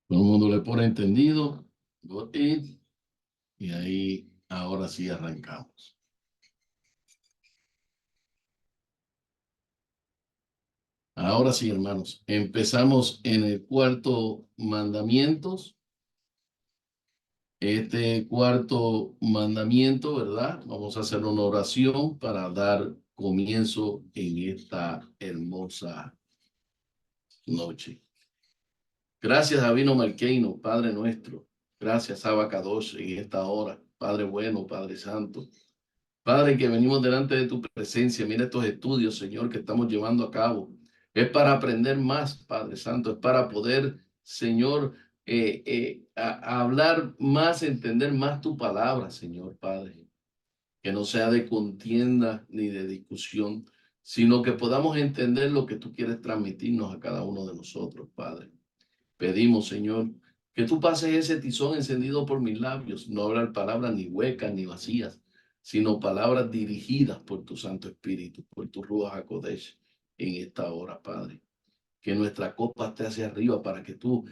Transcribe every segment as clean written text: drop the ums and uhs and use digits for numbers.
Todo el mundo le pone entendido. Go it. Y ahí, ahora sí arrancamos. Ahora sí, hermanos, empezamos en el cuarto mandamiento. Este cuarto mandamiento, ¿verdad? Vamos a hacer una oración para dar comienzo en esta hermosa noche. Gracias, Davino Marqueino, Padre nuestro. Gracias, Abacados, en esta hora. Padre bueno, Padre santo. Padre, que venimos delante de tu presencia. Mira estos estudios, Señor, que estamos llevando a cabo. Es para aprender más, Padre Santo. Es para poder, Señor, a hablar más, entender más tu palabra, Señor, Padre. Que no sea de contienda ni de discusión, sino que podamos entender lo que tú quieres transmitirnos a cada uno de nosotros, Padre. Pedimos, Señor, que tú pases ese tizón encendido por mis labios, no hablar palabras ni huecas ni vacías, sino palabras dirigidas por tu Santo Espíritu, por tu Ruach HaKodesh en esta hora, Padre. Que nuestra copa esté hacia arriba para que tú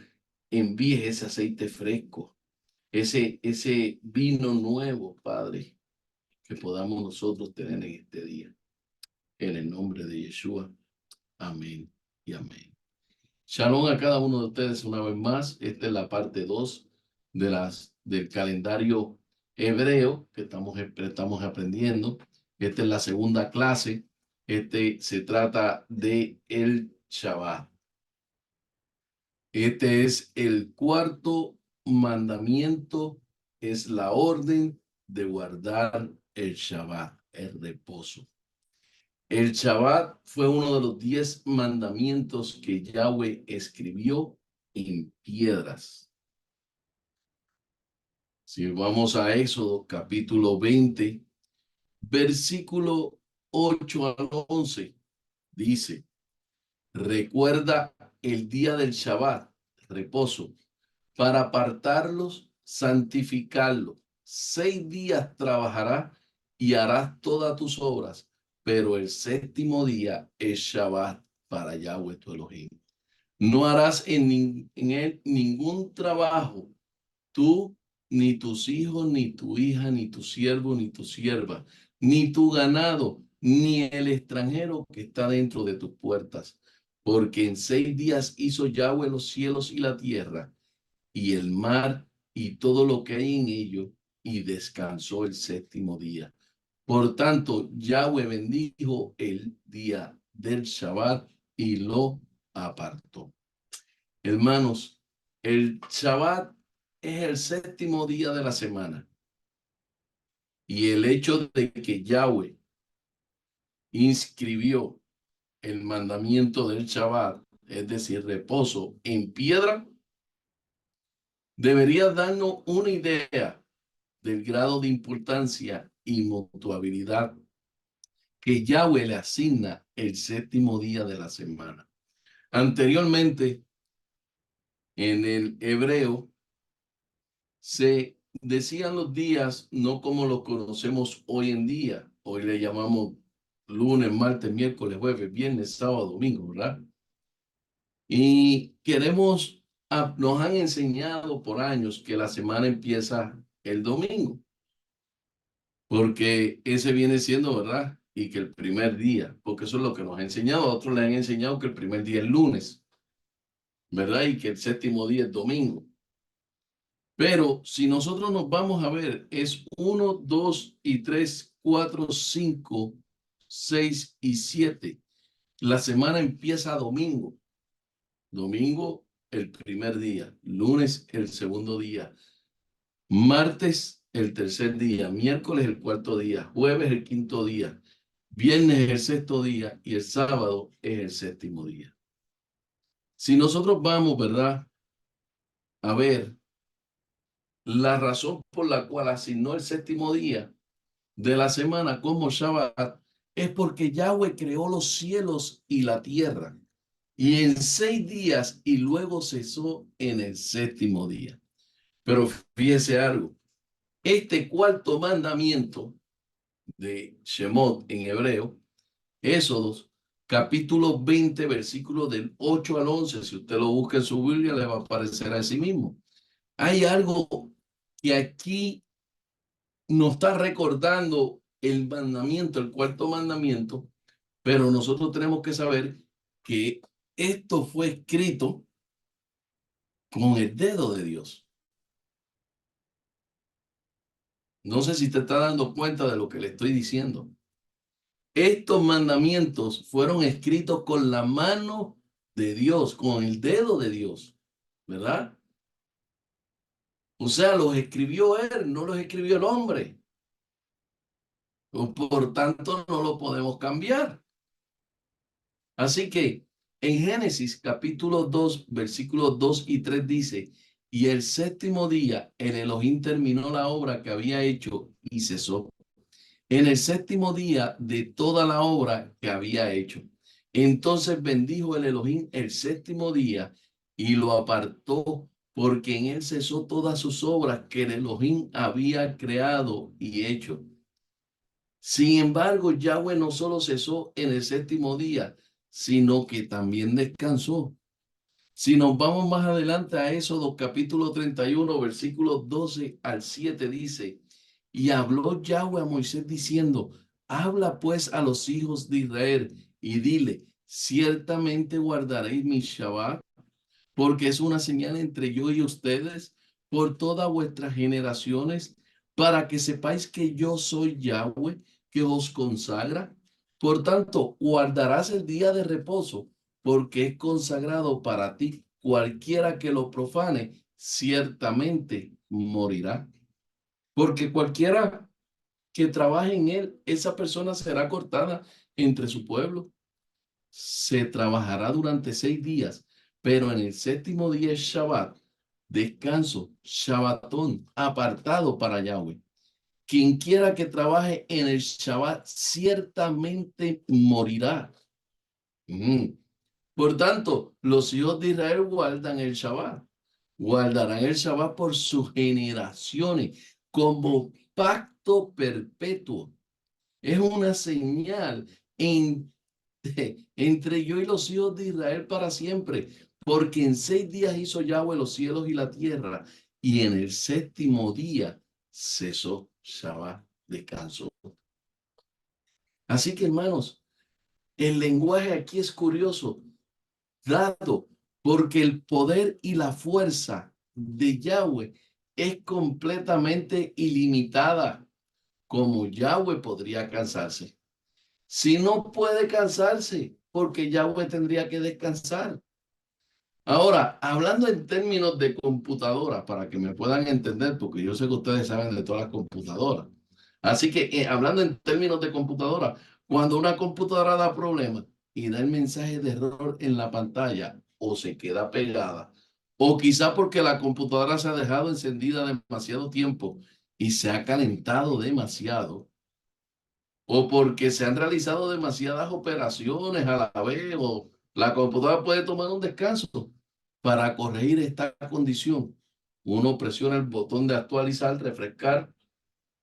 envíes ese aceite fresco, ese vino nuevo, Padre, que podamos nosotros tener en este día. En el nombre de Yeshua. Amén y amén. Shalom a cada uno de ustedes una vez más. Esta es la parte 2 del calendario hebreo que estamos aprendiendo. Esta es la segunda clase. Se trata de el Shabbat. Este es el cuarto mandamiento. Es la orden de guardar el Shabbat, el reposo. El Shabbat fue uno de los 10 mandamientos que Yahweh escribió en piedras. Si vamos a Éxodo capítulo 20, versículo 8 al 11, dice, recuerda el día del Shabbat, reposo, para apartarlos, santificarlos. 6 días trabajarás y harás todas tus obras, pero el séptimo día es Shabbat para Yahweh tu Elohim. No harás en él ningún trabajo, tú, ni tus hijos, ni tu hija, ni tu siervo, ni tu sierva, ni tu ganado, ni el extranjero que está dentro de tus puertas. Porque en 6 días hizo Yahweh los cielos y la tierra, y el mar, y todo lo que hay en ello, y descansó el séptimo día. Por tanto, Yahweh bendijo el día del Shabbat y lo apartó. Hermanos, el Shabbat es el séptimo día de la semana. Y el hecho de que Yahweh inscribió el mandamiento del Shabbat, es decir, reposo en piedra, debería darnos una idea del grado de importancia y mutuabilidad que Yahweh le asigna el séptimo día de la semana. Anteriormente, en el hebreo, se decían los días no como los conocemos hoy en día. Hoy le llamamos lunes, martes, miércoles, jueves, viernes, sábado, domingo, ¿verdad? Y nos han enseñado por años que la semana empieza el domingo, porque ese viene siendo, ¿verdad? Y que el primer día, porque eso es lo que nos ha enseñado. A otros le han enseñado que el primer día es lunes, ¿verdad? Y que el séptimo día es domingo. Pero si nosotros nos vamos a ver, es 1, 2 y 3, 4, 5, 6 y 7. La semana empieza domingo. Domingo, el primer día. Lunes, el segundo día. Martes, el tercer día. Miércoles, el cuarto día. Jueves, el quinto día. Viernes, el sexto día. Y el sábado es el séptimo día. Si nosotros vamos, ¿verdad? A ver la razón por la cual asignó el séptimo día de la semana como Shabbat es porque Yahweh creó los cielos y la tierra y en 6 días y luego cesó en el séptimo día. Pero fíjese algo, este cuarto mandamiento de Shemot en hebreo, Éxodos, capítulo 20, versículo del 8 al 11. Si usted lo busca en su Biblia, le va a aparecer a sí mismo. Hay algo que aquí nos está recordando el mandamiento, el cuarto mandamiento, pero nosotros tenemos que saber que esto fue escrito con el dedo de Dios. No sé si te está dando cuenta de lo que le estoy diciendo. Estos mandamientos fueron escritos con la mano de Dios, con el dedo de Dios, ¿verdad? O sea, los escribió él, no los escribió el hombre. Por tanto, no lo podemos cambiar. Así que en Génesis capítulo 2, versículos 2 y 3 dice, y el séptimo día el Elohim terminó la obra que había hecho y cesó. En el séptimo día de toda la obra que había hecho. Entonces bendijo el Elohim el séptimo día y lo apartó, porque en él cesó todas sus obras que el Elohim había creado y hecho. Sin embargo, Yahweh no solo cesó en el séptimo día, sino que también descansó. Si nos vamos más adelante a Éxodo capítulo 31, versículos 12 al 7 dice, y habló Yahweh a Moisés diciendo, habla pues a los hijos de Israel y dile, ciertamente guardaréis mi Shabbat, porque es una señal entre yo y ustedes por todas vuestras generaciones, para que sepáis que yo soy Yahweh, que os consagra. Por tanto, guardarás el día de reposo, porque es consagrado para ti. Cualquiera que lo profane, ciertamente morirá. Porque cualquiera que trabaje en él, esa persona será cortada entre su pueblo. Se trabajará durante 6 días, pero en el séptimo día es Shabbat, descanso, Shabbatón, apartado para Yahweh. Quien quiera que trabaje en el Shabbat ciertamente morirá. Por tanto, los hijos de Israel guardan el Shabbat. Guardarán el Shabbat por sus generaciones como pacto perpetuo. Es una señal en entre yo y los hijos de Israel para siempre, porque en 6 días hizo Yahweh los cielos y la tierra, y en el séptimo día cesó Shabbat, descanso. Así que, hermanos, el lenguaje aquí es curioso, dado porque el poder y la fuerza de Yahweh es completamente ilimitada, como Yahweh podría cansarse. Si no puede cansarse, porque Yahweh tendría que descansar. Ahora, hablando en términos de computadora, para que me puedan entender, porque yo sé que ustedes saben de todas las computadoras. Así que, hablando en términos de computadora, cuando una computadora da problemas y da el mensaje de error en la pantalla o se queda pegada, o quizá porque la computadora se ha dejado encendida demasiado tiempo y se ha calentado demasiado, o porque se han realizado demasiadas operaciones a la vez, o la computadora puede tomar un descanso. Para corregir esta condición, uno presiona el botón de actualizar, refrescar,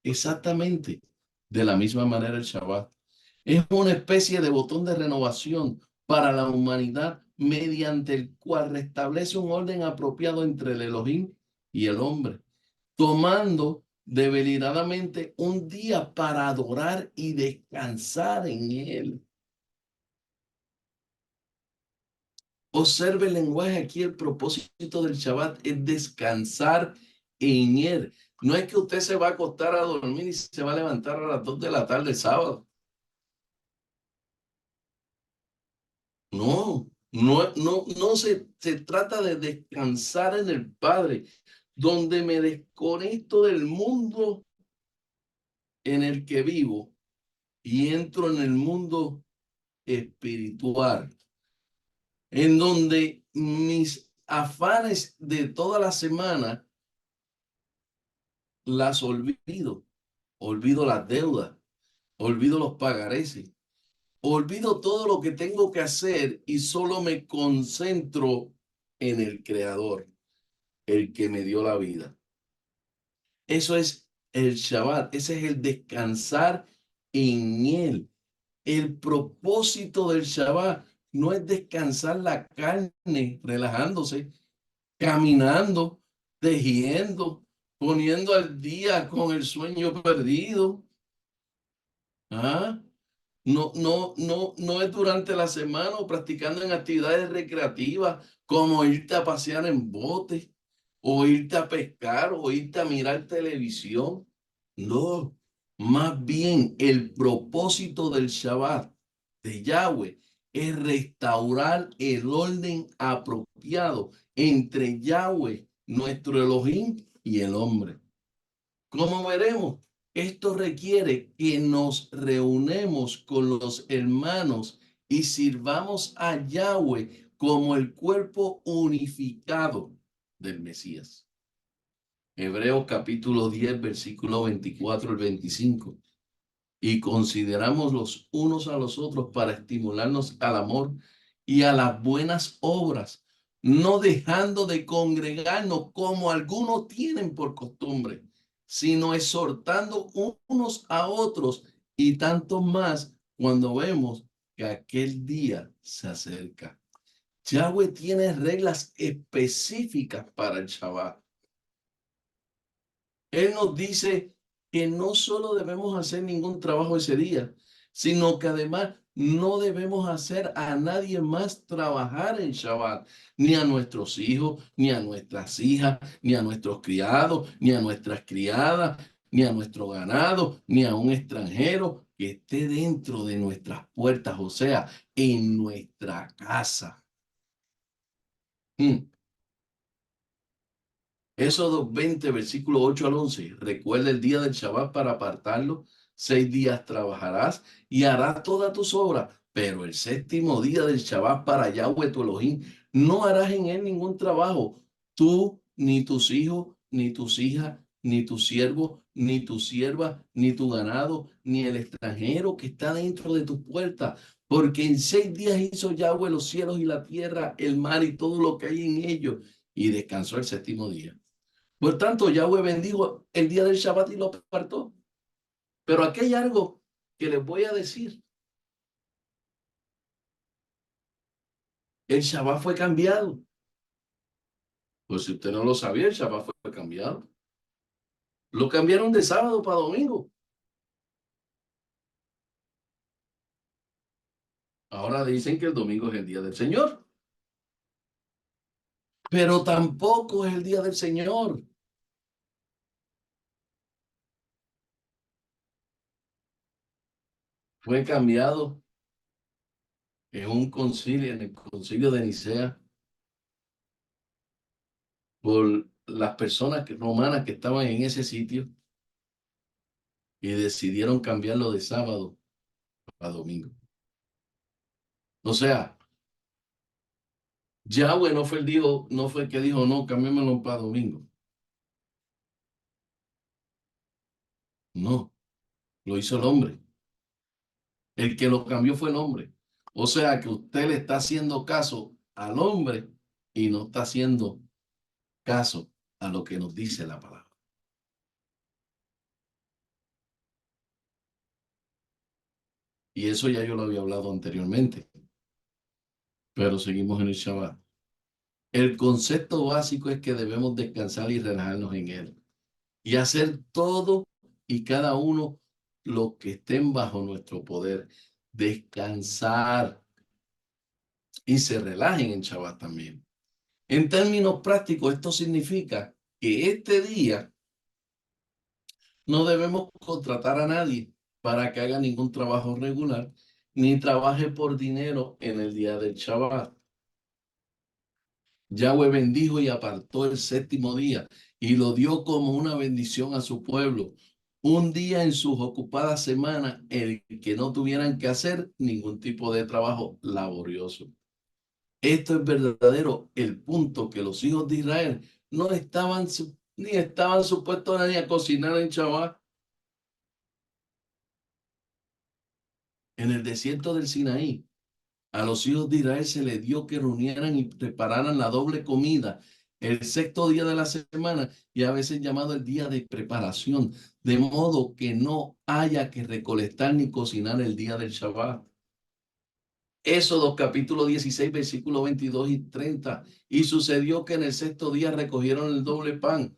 exactamente de la misma manera el Shabbat. Es una especie de botón de renovación para la humanidad mediante el cual restablece un orden apropiado entre el Elohim y el hombre, tomando deliberadamente un día para adorar y descansar en él. Observe el lenguaje aquí, el propósito del Shabbat es descansar en él. No es que usted se va a acostar a dormir y se va a levantar a las 2 de la tarde el sábado. No, no se trata de descansar en el Padre, donde me desconecto del mundo en el que vivo y entro en el mundo espiritual, en donde mis afanes de toda la semana las olvido. Olvido las deudas, olvido los pagareces, olvido todo lo que tengo que hacer y solo me concentro en el Creador, el que me dio la vida. Eso es el Shabbat, ese es el descansar en Él. El propósito del Shabbat no es descansar la carne, relajándose, caminando, tejiendo, poniendo al día con el sueño perdido. ¿Ah? No es durante la semana o practicando en actividades recreativas como irte a pasear en bote o irte a pescar o irte a mirar televisión. No, más bien el propósito del Shabbat de Yahweh es restaurar el orden apropiado entre Yahweh, nuestro Elohim, y el hombre. Como veremos, esto requiere que nos reunamos con los hermanos y sirvamos a Yahweh como el cuerpo unificado del Mesías. Hebreos capítulo 10, versículo 24 al 25. Y consideramos los unos a los otros para estimularnos al amor y a las buenas obras, no dejando de congregarnos como algunos tienen por costumbre, sino exhortando unos a otros y tanto más cuando vemos que aquel día se acerca. Yahweh tiene reglas específicas para el Shabbat. Él nos dice que no solo debemos hacer ningún trabajo ese día, sino que además no debemos hacer a nadie más trabajar en Shabbat, ni a nuestros hijos, ni a nuestras hijas, ni a nuestros criados, ni a nuestras criadas, ni a nuestro ganado, ni a un extranjero que esté dentro de nuestras puertas, o sea, en nuestra casa. Mm. Éxodo 20, versículo 8 al 11. Recuerda el día del Shabbat para apartarlo. 6 días trabajarás y harás todas tus obras, pero el séptimo día del Shabbat para Yahweh tu Elohim, no harás en él ningún trabajo. Tú, ni tus hijos, ni tus hijas, ni tu siervo, ni tu sierva, ni tu ganado, ni el extranjero que está dentro de tu puerta. Porque en 6 días hizo Yahweh los cielos y la tierra, el mar y todo lo que hay en ellos, y descansó el séptimo día. Por tanto, Yahweh bendijo el día del Shabbat y lo apartó. Pero aquí hay algo que les voy a decir. El Shabbat fue cambiado. Pues si usted no lo sabía, el Shabbat fue cambiado. Lo cambiaron de sábado para domingo. Ahora dicen que el domingo es el día del Señor. Pero tampoco es el día del Señor. Fue cambiado en un concilio, en el concilio de Nicea, por las personas romanas que estaban en ese sitio y decidieron cambiarlo de sábado a domingo. O sea, Yahweh no fue el que dijo, no, cambiémoslo para domingo. No, lo hizo el hombre. El que lo cambió fue el hombre. O sea que usted le está haciendo caso al hombre y no está haciendo caso a lo que nos dice la palabra. Y eso ya yo lo había hablado anteriormente, pero seguimos en el Shabbat. El concepto básico es que debemos descansar y relajarnos en él y hacer todo y cada uno lo que estén bajo nuestro poder. Descansar y se relajen en Shabbat también. En términos prácticos, esto significa que este día no debemos contratar a nadie para que haga ningún trabajo regular, ni trabaje por dinero en el día del Shabbat. Yahweh bendijo y apartó el séptimo día y lo dio como una bendición a su pueblo. Un día en sus ocupadas semanas en el que no tuvieran que hacer ningún tipo de trabajo laborioso. Esto es verdadero, el punto que los hijos de Israel no estaban ni estaban supuestos ni a cocinar en Shabbat. En el desierto del Sinaí, a los hijos de Israel se les dio que reunieran y prepararan la doble comida el sexto día de la semana y a veces llamado el día de preparación, de modo que no haya que recolectar ni cocinar el día del Shabbat. Éxodo capítulo 16, versículos 22 y 30. Y sucedió que en el sexto día recogieron el doble pan,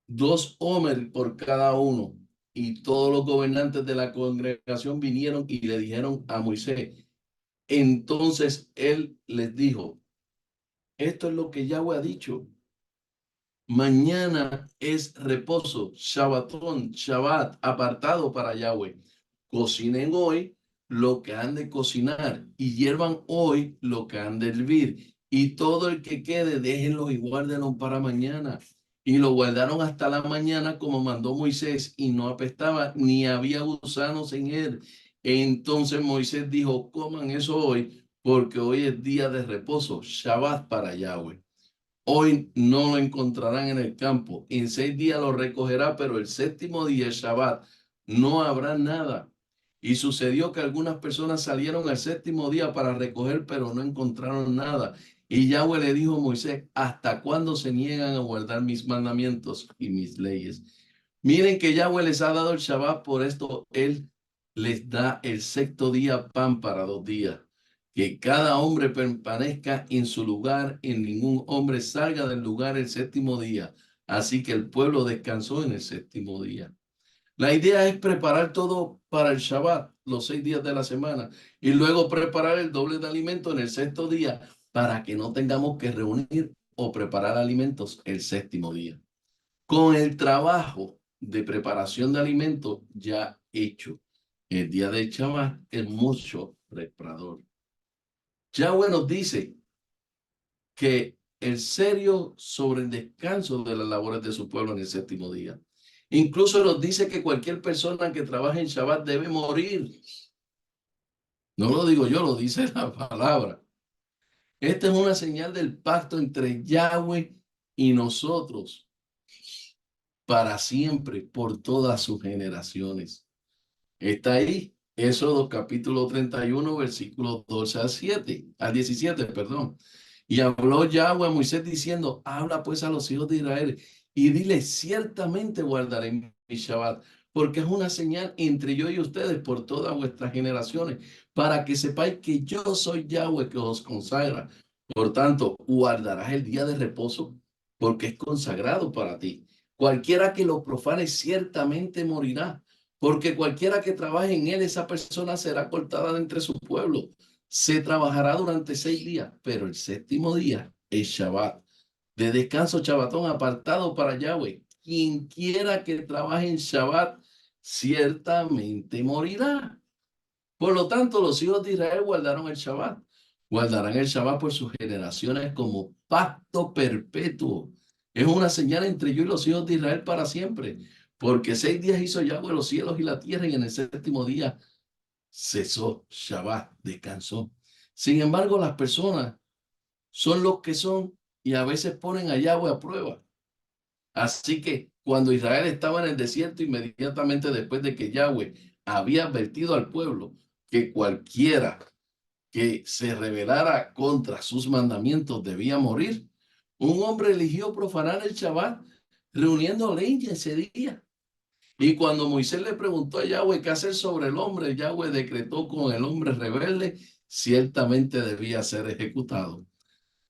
2 homer por cada uno. Y todos los gobernantes de la congregación vinieron y le dijeron a Moisés. Entonces él les dijo, esto es lo que Yahweh ha dicho. Mañana es reposo, Shabbatón, Shabbat, apartado para Yahweh. Cocinen hoy lo que han de cocinar y hiervan hoy lo que han de hervir. Y todo el que quede, déjenlo y guárdenlo para mañana. Y lo guardaron hasta la mañana como mandó Moisés y no apestaba ni había gusanos en él. Entonces Moisés dijo, coman eso hoy porque hoy es día de reposo, Shabbat para Yahweh. Hoy no lo encontrarán en el campo. En 6 días lo recogerá, pero el séptimo día, el Shabbat, no habrá nada. Y sucedió que algunas personas salieron el séptimo día para recoger, pero no encontraron nada. Y Yahweh le dijo a Moisés, ¿hasta cuándo se niegan a guardar mis mandamientos y mis leyes? Miren que Yahweh les ha dado el Shabbat, por esto Él les da el sexto día pan para 2 días. Que cada hombre permanezca en su lugar, en ningún hombre salga del lugar el séptimo día. Así que el pueblo descansó en el séptimo día. La idea es preparar todo para el Shabbat, los 6 días de la semana, y luego preparar el doble de alimento en el sexto día para que no tengamos que reunir o preparar alimentos el séptimo día. Con el trabajo de preparación de alimentos ya hecho, el día del Shabbat es mucho preparador. Yahweh nos dice que el serio sobre el descanso de las labores de su pueblo en el séptimo día. Incluso nos dice que cualquier persona que trabaje en Shabbat debe morir. No lo digo yo, lo dice la palabra. Esta es una señal del pacto entre Yahweh y nosotros para siempre, por todas sus generaciones. Está ahí, Éxodo capítulo 31, versículos 12 al 17, perdón. Y habló Yahweh a Moisés diciendo, habla pues a los hijos de Israel y dile, ciertamente guardaré mi Shabbat, porque es una señal entre yo y ustedes por todas vuestras generaciones, para que sepáis que yo soy Yahweh que os consagra. Por tanto, guardarás el día de reposo, porque es consagrado para ti. Cualquiera que lo profane ciertamente morirá, porque cualquiera que trabaje en él, esa persona será cortada de entre su pueblo. Se trabajará durante 6 días, pero el séptimo día es Shabbat, de descanso Shabbatón apartado para Yahweh. Quien quiera que trabaje en Shabbat, ciertamente morirá. Por lo tanto, los hijos de Israel guardaron el Shabbat. Guardarán el Shabbat por sus generaciones como pacto perpetuo. Es una señal entre yo y los hijos de Israel para siempre. Porque 6 días hizo Yahweh los cielos y la tierra y en el séptimo día cesó Shabbat, descansó. Sin embargo, las personas son los que son y a veces ponen a Yahweh a prueba. Así que cuando Israel estaba en el desierto, inmediatamente después de que Yahweh había advertido al pueblo que cualquiera que se rebelara contra sus mandamientos debía morir, un hombre eligió profanar el Shabbat reuniendo leña ese día. Y cuando Moisés le preguntó a Yahweh qué hacer sobre el hombre, Yahweh decretó con el hombre rebelde, ciertamente debía ser ejecutado.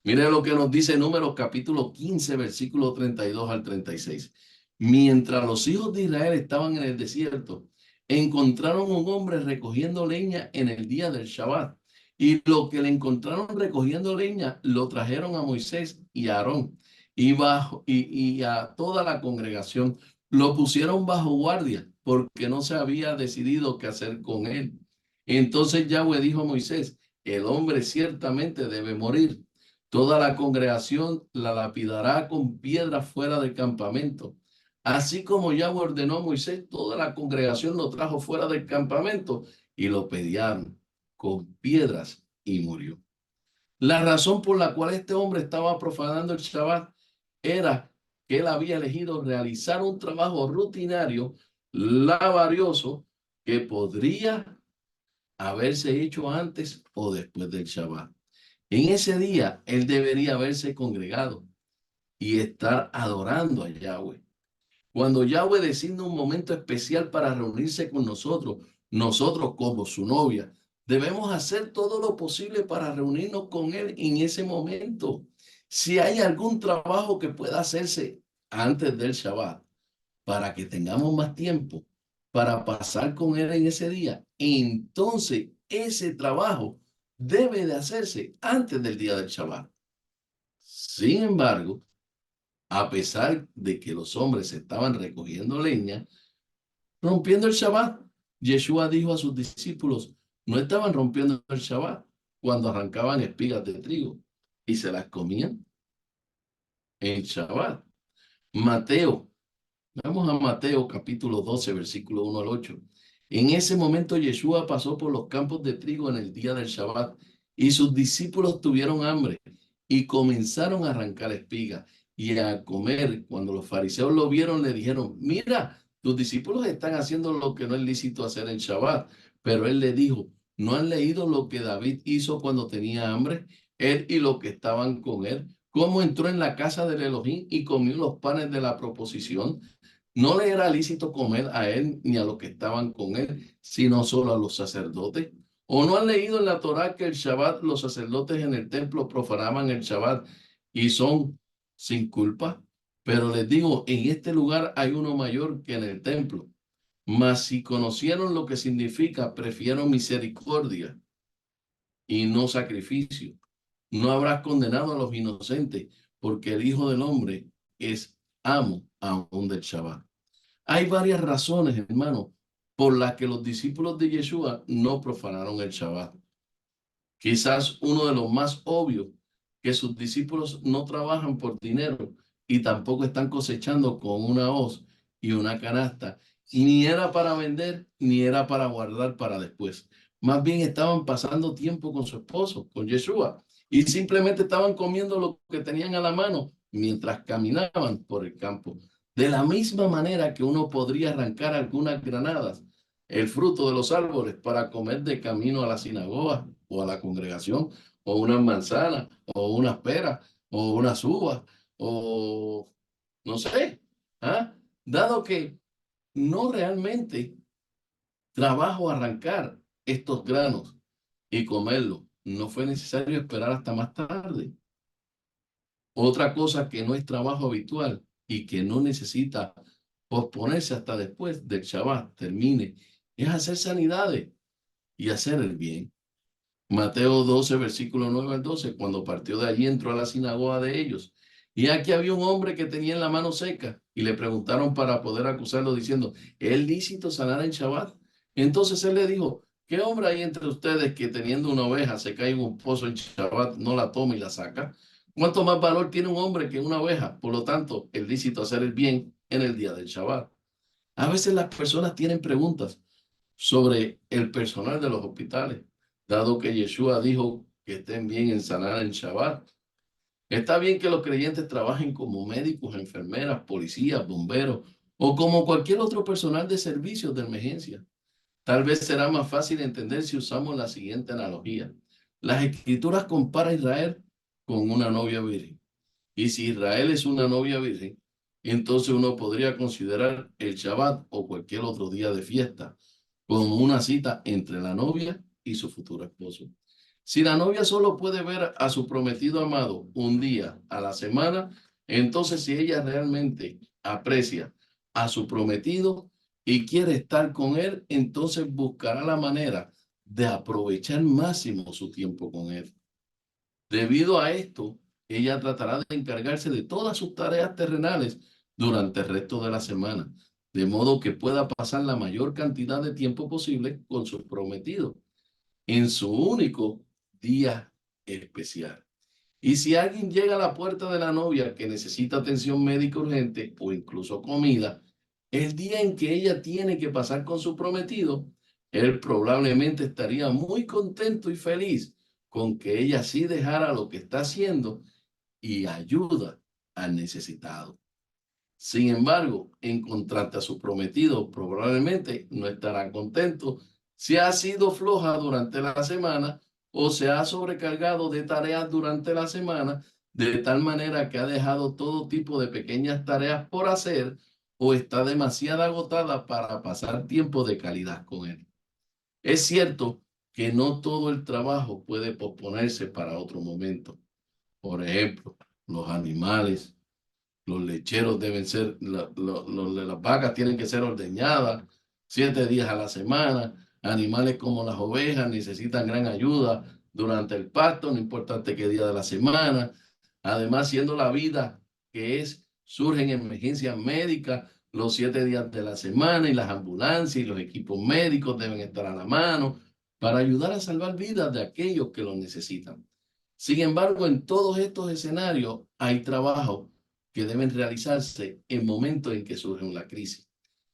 Mire lo que nos dice Números capítulo 15, versículo 32 al 36. Mientras los hijos de Israel estaban en el desierto, encontraron un hombre recogiendo leña en el día del Shabbat. Y lo que le encontraron recogiendo leña lo trajeron a Moisés y a Aarón y a toda la congregación. Lo pusieron bajo guardia porque no se había decidido qué hacer con él. Entonces Yahweh dijo a Moisés, el hombre ciertamente debe morir. Toda la congregación la lapidará con piedras fuera del campamento. Así como Yahweh ordenó a Moisés, toda la congregación lo trajo fuera del campamento y lo pedían con piedras y murió. La razón por la cual este hombre estaba profanando el Shabbat era que él había elegido realizar un trabajo rutinario, laborioso, que podría haberse hecho antes o después del Shabbat. En ese día, él debería haberse congregado, y estar adorando a Yahweh. Cuando Yahweh designa un momento especial para reunirse con nosotros, nosotros como su novia, debemos hacer todo lo posible para reunirnos con Él en ese momento. Si hay algún trabajo que pueda hacerse antes del Shabbat, para que tengamos más tiempo para pasar con Él en ese día, entonces ese trabajo debe de hacerse antes del día del Shabbat. Sin embargo, a pesar de que los hombres estaban recogiendo leña, rompiendo el Shabbat, Yeshua dijo a sus discípulos, no estaban rompiendo el Shabbat cuando arrancaban espigas de trigo y se las comían en Shabbat. Mateo, vamos a Mateo capítulo 12, versículo 1 al 8. En ese momento Yeshua pasó por los campos de trigo en el día del Shabbat y sus discípulos tuvieron hambre y comenzaron a arrancar espigas y a comer. Cuando los fariseos lo vieron, le dijeron, mira, tus discípulos están haciendo lo que no es lícito hacer en Shabbat. Pero él le dijo, ¿no han leído lo que David hizo cuando tenía hambre? Él y los que estaban con él, cómo entró en la casa del Elohim y comió los panes de la proposición. No le era lícito comer a él ni a los que estaban con él, sino solo a los sacerdotes. ¿O no han leído en la Torá que el Shabbat, los sacerdotes en el templo profanaban el Shabbat y son sin culpa? Pero les digo, en este lugar hay uno mayor que en el templo. Mas si conocieron lo que significa, prefiero misericordia y no sacrificio. No habrás condenado a los inocentes, porque el Hijo del Hombre es amo aún del Shabbat. Hay varias razones, hermano, por las que los discípulos de Yeshua no profanaron el Shabbat. Quizás uno de los más obvios, que sus discípulos no trabajan por dinero y tampoco están cosechando con una hoz y una canasta, y ni era para vender ni era para guardar para después. Más bien estaban pasando tiempo con su esposo, con Yeshua, y simplemente estaban comiendo lo que tenían a la mano mientras caminaban por el campo. De la misma manera que uno podría arrancar algunas granadas, el fruto de los árboles, para comer de camino a la sinagoga o a la congregación, o unas manzanas, o unas peras, o unas uvas, o no sé, ¿ah? Dado que no realmente trabajo arrancar estos granos y comerlos, no fue necesario esperar hasta más tarde. Otra cosa que no es trabajo habitual y que no necesita posponerse hasta después del Shabbat termine, es hacer sanidades y hacer el bien. Mateo 12, versículo 9 al 12, cuando partió de allí entró a la sinagoga de ellos. Y aquí había un hombre que tenía en la mano seca y le preguntaron para poder acusarlo diciendo, ¿es lícito sanar en Shabbat? Entonces él le dijo, ¿qué hombre hay entre ustedes que teniendo una oveja se cae en un pozo en Shabbat, no la toma y la saca? ¿Cuánto más valor tiene un hombre que una oveja? Por lo tanto, es lícito hacer el bien en el día del Shabbat. A veces las personas tienen preguntas sobre el personal de los hospitales, dado que Yeshua dijo que estén bien en sanar en Shabbat. Está bien que los creyentes trabajen como médicos, enfermeras, policías, bomberos o como cualquier otro personal de servicios de emergencia. Tal vez será más fácil entender si usamos la siguiente analogía. Las escrituras comparan a Israel con una novia virgen. Y si Israel es una novia virgen, entonces uno podría considerar el Shabbat o cualquier otro día de fiesta como una cita entre la novia y su futuro esposo. Si la novia solo puede ver a su prometido amado un día a la semana, entonces si ella realmente aprecia a su prometido y quiere estar con él, entonces buscará la manera de aprovechar máximo su tiempo con él. Debido a esto, ella tratará de encargarse de todas sus tareas terrenales durante el resto de la semana, de modo que pueda pasar la mayor cantidad de tiempo posible con su prometido en su único día especial. Y si alguien llega a la puerta de la novia que necesita atención médica urgente o incluso comida, el día en que ella tiene que pasar con su prometido, él probablemente estaría muy contento y feliz con que ella sí dejara lo que está haciendo y ayuda al necesitado. Sin embargo, en contraste a su prometido, probablemente no estará contento si ha sido floja durante la semana o se ha sobrecargado de tareas durante la semana, de tal manera que ha dejado todo tipo de pequeñas tareas por hacer o está demasiado agotada para pasar tiempo de calidad con él. Es cierto que no todo el trabajo puede posponerse para otro momento. Por ejemplo, los animales, los lecheros deben ser, las vacas tienen que ser ordeñadas 7 días a la semana. Animales como las ovejas necesitan gran ayuda durante el parto, no importa qué día de la semana. Además, siendo la vida que es, surgen emergencias médicas los 7 días de la semana y las ambulancias y los equipos médicos deben estar a la mano para ayudar a salvar vidas de aquellos que lo necesitan. Sin embargo, en todos estos escenarios hay trabajo que deben realizarse en momentos en que surge una crisis.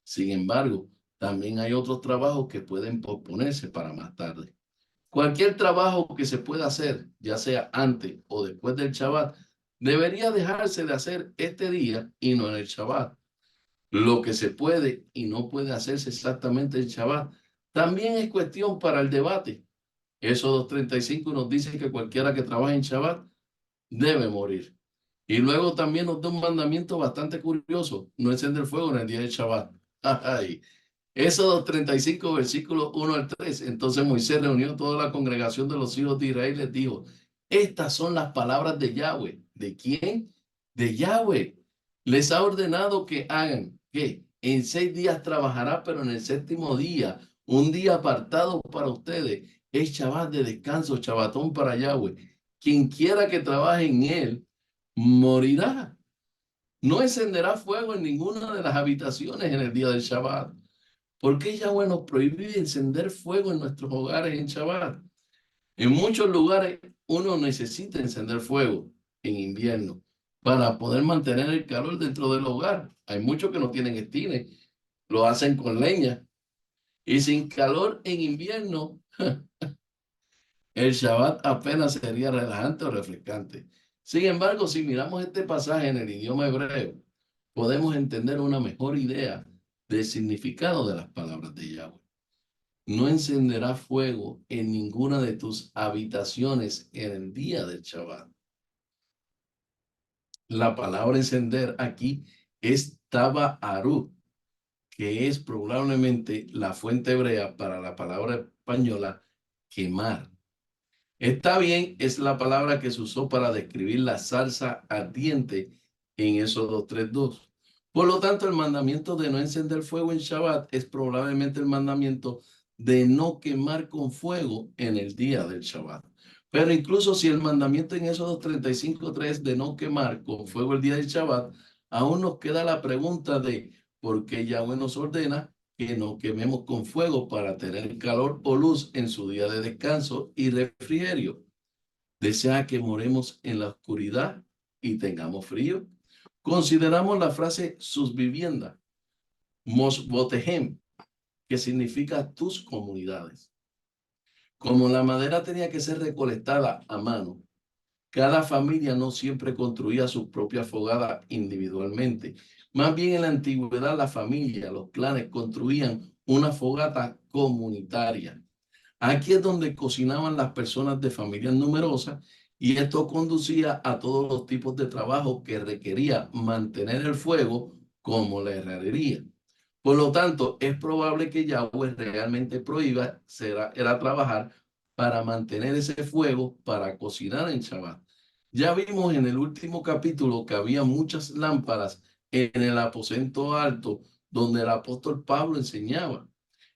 Sin embargo, también hay otros trabajos que pueden posponerse para más tarde. Cualquier trabajo que se pueda hacer, ya sea antes o después del Shabbat, debería dejarse de hacer este día y no en el Shabbat. Lo que se puede y no puede hacerse exactamente en Shabbat también es cuestión para el debate. Éxodo 35 nos dice que cualquiera que trabaje en Shabbat debe morir. Y luego también nos da un mandamiento bastante curioso: no encender fuego en el día del Shabbat. Ay. Éxodo 35, versículos 1 al 3. Entonces Moisés reunió toda la congregación de los hijos de Israel y les dijo: estas son las palabras de Yahweh. ¿De quién? De Yahweh. Les ha ordenado que hagan, que en 6 días trabajará, pero en el séptimo día, un día apartado para ustedes, es Shabbat de descanso, Shabbatón para Yahweh. Quien quiera que trabaje en él, morirá. No encenderá fuego en ninguna de las habitaciones en el día del Shabbat. ¿Por qué Yahweh nos prohíbe encender fuego en nuestros hogares en Shabbat? En muchos lugares uno necesita encender fuego en invierno para poder mantener el calor dentro del hogar. Hay muchos que no tienen estines, lo hacen con leña. Y sin calor en invierno, el Shabbat apenas sería relajante o refrescante. Sin embargo, si miramos este pasaje en el idioma hebreo, podemos entender una mejor idea del significado de las palabras de Yahweh. No encenderá fuego en ninguna de tus habitaciones en el día del Shabbat. La palabra encender aquí es taba'aru, que es probablemente la fuente hebrea para la palabra española quemar. Está bien, es la palabra que se usó para describir la salsa ardiente en Éxodo 3:2. Por lo tanto, el mandamiento de no encender fuego en Shabbat es probablemente el mandamiento de no quemar con fuego en el día del Shabbat. Pero incluso si el mandamiento en Éxodo 35:3 de no quemar con fuego el día del Shabbat, aún nos queda la pregunta de por qué Yahweh nos ordena que nos quememos con fuego para tener calor o luz en su día de descanso y refrigerio. ¿Desea que moremos en la oscuridad y tengamos frío? Consideramos la frase sus viviendas, Mosbotehem, que significa tus comunidades. Como la madera tenía que ser recolectada a mano, cada familia no siempre construía sus propias fogadas individualmente. Más bien en la antigüedad la familia, los clanes construían una fogata comunitaria. Aquí es donde cocinaban las personas de familias numerosas y esto conducía a todos los tipos de trabajo que requería mantener el fuego, como la herrería. Por lo tanto, es probable que Yahweh realmente prohíba era trabajar para mantener ese fuego para cocinar en Shabbat. Ya vimos en el último capítulo que había muchas lámparas en el aposento alto donde el apóstol Pablo enseñaba.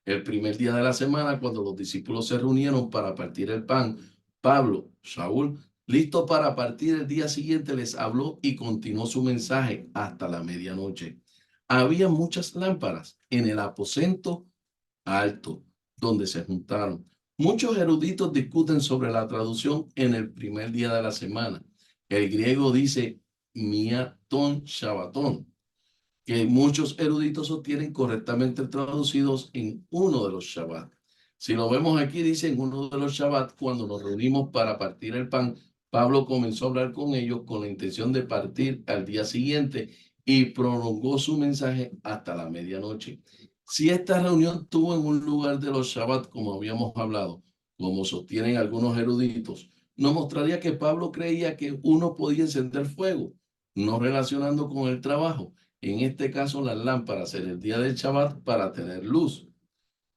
El primer día de la semana, cuando los discípulos se reunieron para partir el pan, Pablo, Saúl, listo para partir el día siguiente, les habló y continuó su mensaje hasta la medianoche. Había muchas lámparas en el aposento alto donde se juntaron. Muchos eruditos discuten sobre la traducción en el primer día de la semana. El griego dice miaton shabbaton, que muchos eruditos sostienen correctamente traducidos en uno de los Shabbat. Si lo vemos aquí, dice en uno de los Shabbat, cuando nos reunimos para partir el pan, Pablo comenzó a hablar con ellos con la intención de partir al día siguiente y prolongó su mensaje hasta la medianoche. Si esta reunión tuvo en un lugar de los Shabbat, como habíamos hablado, como sostienen algunos eruditos, nos mostraría que Pablo creía que uno podía encender fuego, no relacionando con el trabajo. En este caso, las lámparas en el día del Shabbat para tener luz.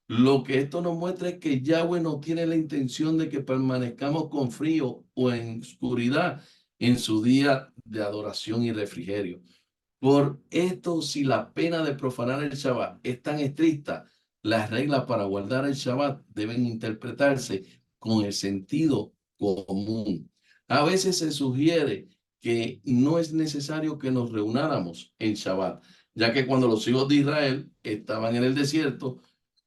Lo que esto nos muestra es que Yahweh no tiene la intención de que permanezcamos con frío o en oscuridad en su día de adoración y refrigerio. Por esto, si la pena de profanar el Shabbat es tan estricta, las reglas para guardar el Shabbat deben interpretarse con el sentido común. A veces se sugiere que no es necesario que nos reunáramos en Shabbat, ya que cuando los hijos de Israel estaban en el desierto,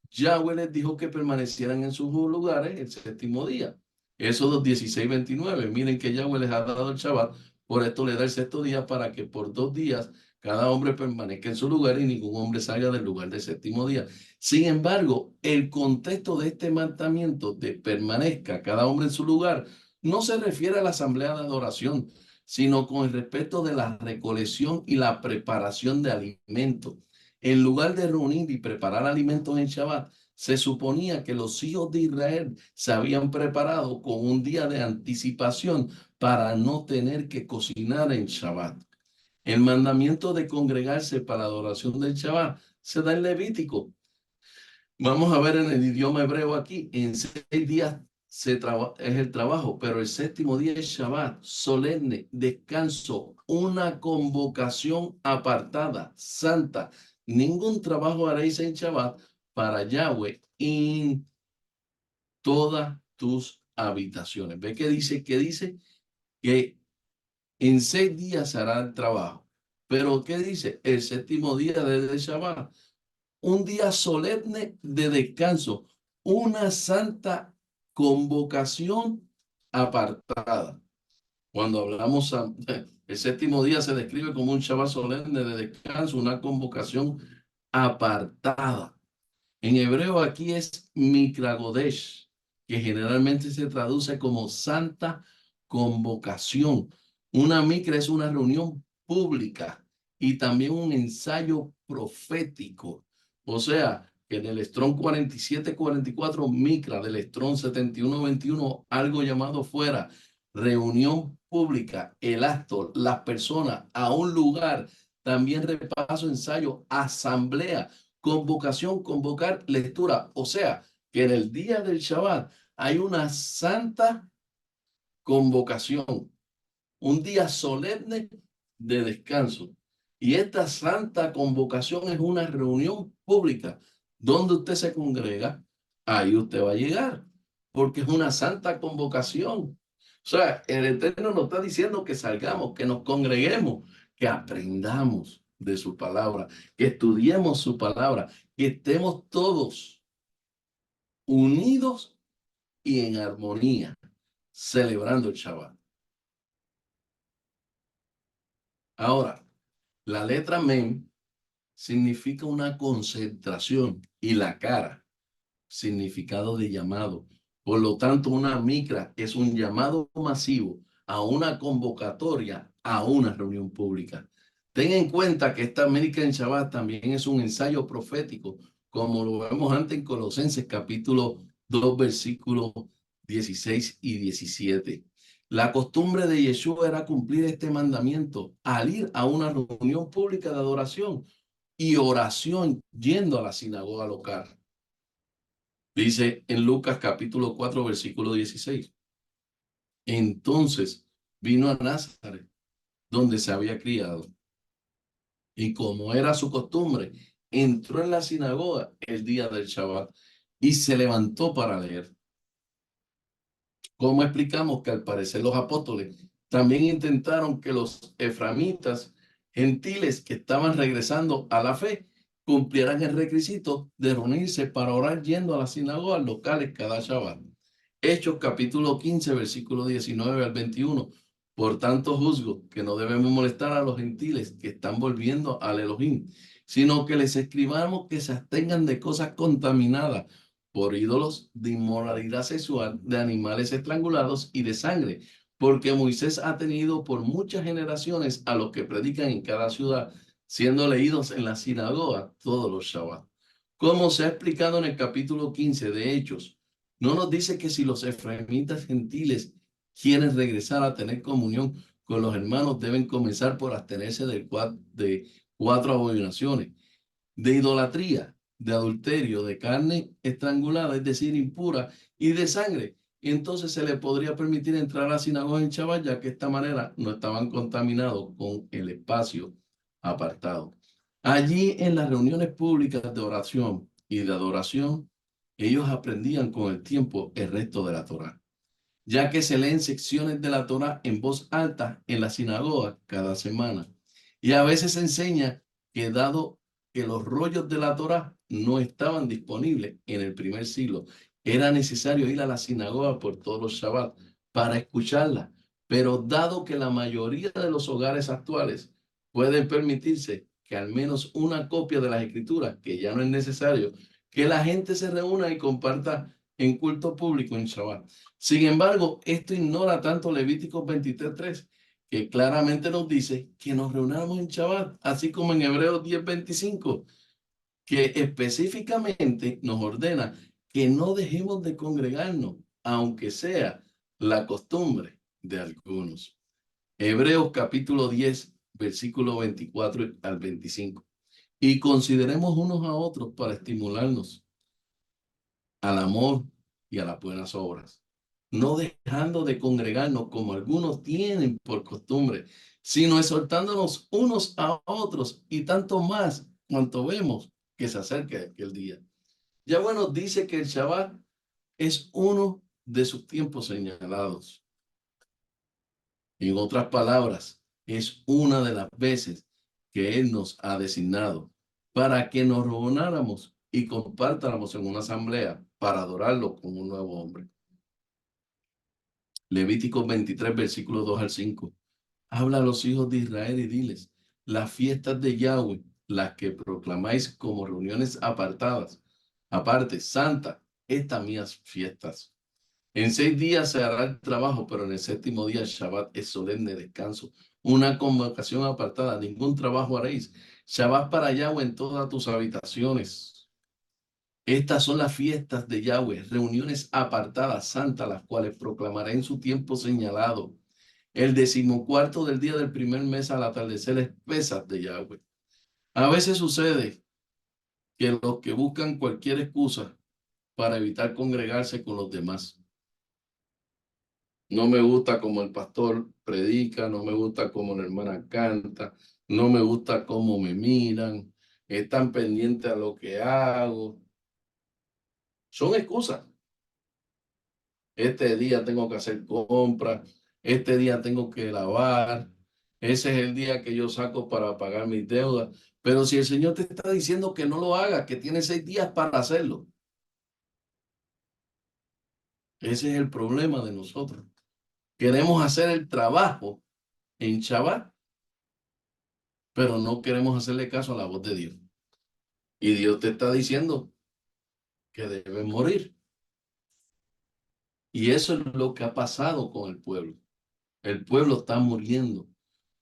Yahweh les dijo que permanecieran en sus lugares el séptimo día. Éxodo 16:29. Miren que Yahweh les ha dado el Shabbat, por esto le da el sexto día para que por 2 días cada hombre permanezca en su lugar y ningún hombre salga del lugar del séptimo día. Sin embargo, el contexto de este mandamiento de permanezca cada hombre en su lugar no se refiere a la asamblea de adoración, sino con el respeto de la recolección y la preparación de alimentos. En lugar de reunir y preparar alimentos en Shabbat, se suponía que los hijos de Israel se habían preparado con un día de anticipación para no tener que cocinar en Shabbat. El mandamiento de congregarse para la adoración del Shabbat se da en Levítico. Vamos a ver en el idioma hebreo aquí, en 6 días es el trabajo, pero el séptimo día es Shabbat, solemne, descanso, una convocación apartada, santa. Ningún trabajo haréis en Shabbat para Yahweh en todas tus habitaciones. ¿Ve qué dice? Que dice que en 6 días se hará el trabajo. Pero ¿qué dice? El séptimo día de Shabbat, un día solemne de descanso, una santa convocación apartada. Cuando hablamos, el séptimo día se describe como un Shabbat solemne de descanso, una convocación apartada. En hebreo aquí es Mikragodesh, que generalmente se traduce como santa convocación. Una micra es una reunión pública y también un ensayo profético. O sea, que en el Strong 4744 micra, del Strong 7121, algo llamado fuera, reunión pública, el acto, las personas, a un lugar, también repaso, ensayo, asamblea, convocación, convocar, lectura. O sea, que en el día del Shabbat hay una santa convocación, un día solemne de descanso. Y esta santa convocación es una reunión pública donde usted se congrega, ahí usted va a llegar, porque es una santa convocación. O sea, el Eterno nos está diciendo que salgamos, que nos congreguemos, que aprendamos de su palabra, que estudiemos su palabra, que estemos todos unidos y en armonía, celebrando el Shabbat. Ahora, la letra Mem significa una concentración y la cara, significado de llamado. Por lo tanto, una micra es un llamado masivo a una convocatoria a una reunión pública. Ten en cuenta que esta América en Shabbat también es un ensayo profético, como lo vemos antes en Colosenses capítulo 2, versículos 16 y 17. La costumbre de Yeshua era cumplir este mandamiento al ir a una reunión pública de adoración y oración yendo a la sinagoga local. Dice en Lucas capítulo 4, versículo 16. Entonces vino a Nazaret, donde se había criado, y como era su costumbre, entró en la sinagoga el día del Shabbat y se levantó para leer. ¿Cómo explicamos que al parecer los apóstoles también intentaron que los eframitas gentiles que estaban regresando a la fe cumplieran el requisito de reunirse para orar yendo a las sinagogas locales cada Shabbat? Hechos capítulo 15, versículo 19 al 21. Por tanto juzgo que no debemos molestar a los gentiles que están volviendo al Elohim, sino que les escribamos que se abstengan de cosas contaminadas por ídolos, de inmoralidad sexual, de animales estrangulados y de sangre, porque Moisés ha tenido por muchas generaciones a los que predican en cada ciudad, siendo leídos en la sinagoga todos los Shabbat. Como se ha explicado en el capítulo 15 de Hechos, no nos dice que si los efraimitas gentiles quieren regresar a tener comunión con los hermanos, deben comenzar por abstenerse de cuatro abominaciones: de idolatría, de adulterio, de carne estrangulada, es decir, impura, y de sangre. Y entonces se le podría permitir entrar a la sinagoga en Shabbat, ya que de esta manera no estaban contaminados con el espacio apartado. Allí, en las reuniones públicas de oración y de adoración, ellos aprendían con el tiempo el resto de la Torá, ya que se leen secciones de la Torá en voz alta en la sinagoga cada semana. Y a veces se enseña que dado que los rollos de la Torá no estaban disponibles en el primer siglo, era necesario ir a la sinagoga por todos los Shabbat para escucharla. Pero dado que la mayoría de los hogares actuales pueden permitirse que al menos una copia de las escrituras, que ya no es necesario que la gente se reúna y comparta en culto público en Shabbat. Sin embargo, esto ignora tanto Levíticos 23:3, que claramente nos dice que nos reunamos en Shabbat, así como en Hebreos 10:25, que específicamente nos ordena que no dejemos de congregarnos, aunque sea la costumbre de algunos. Hebreos capítulo 10, versículo 24 al 25. Y consideremos unos a otros para estimularnos al amor y a las buenas obras, no dejando de congregarnos como algunos tienen por costumbre, sino exhortándonos unos a otros, y tanto más cuanto vemos que se acerca aquel día. Ya bueno, dice que el Shabbat es uno de sus tiempos señalados. En otras palabras, es una de las veces que Él nos ha designado para que nos reunáramos y compartáramos en una asamblea para adorarlo como un nuevo hombre. Levítico 23, versículos 2 al 5. Habla a los hijos de Israel y diles: las fiestas de Yahweh, las que proclamáis como reuniones apartadas, aparte, santa, estas mías fiestas. En 6 días se hará el trabajo, pero en el séptimo día Shabbat es solemne descanso, una convocación apartada, ningún trabajo haréis. Shabbat para Yahweh en todas tus habitaciones. Estas son las fiestas de Yahweh, reuniones apartadas, santas, las cuales proclamaré en su tiempo señalado. El 14º del día del primer mes al atardecer es pesas de Yahweh. A veces sucede que los que buscan cualquier excusa para evitar congregarse con los demás. No me gusta cómo el pastor predica, no me gusta cómo la hermana canta, no me gusta cómo me miran, están pendientes a lo que hago. Son excusas. Este día tengo que hacer compras, este día tengo que lavar, ese es el día que yo saco para pagar mis deudas. Pero si el Señor te está diciendo que no lo hagas, que tienes 6 días para hacerlo, ese es el problema de nosotros. Queremos hacer el trabajo en Shabbat, pero no queremos hacerle caso a la voz de Dios. Y Dios te está diciendo que debes morir. Y eso es lo que ha pasado con el pueblo. El pueblo está muriendo,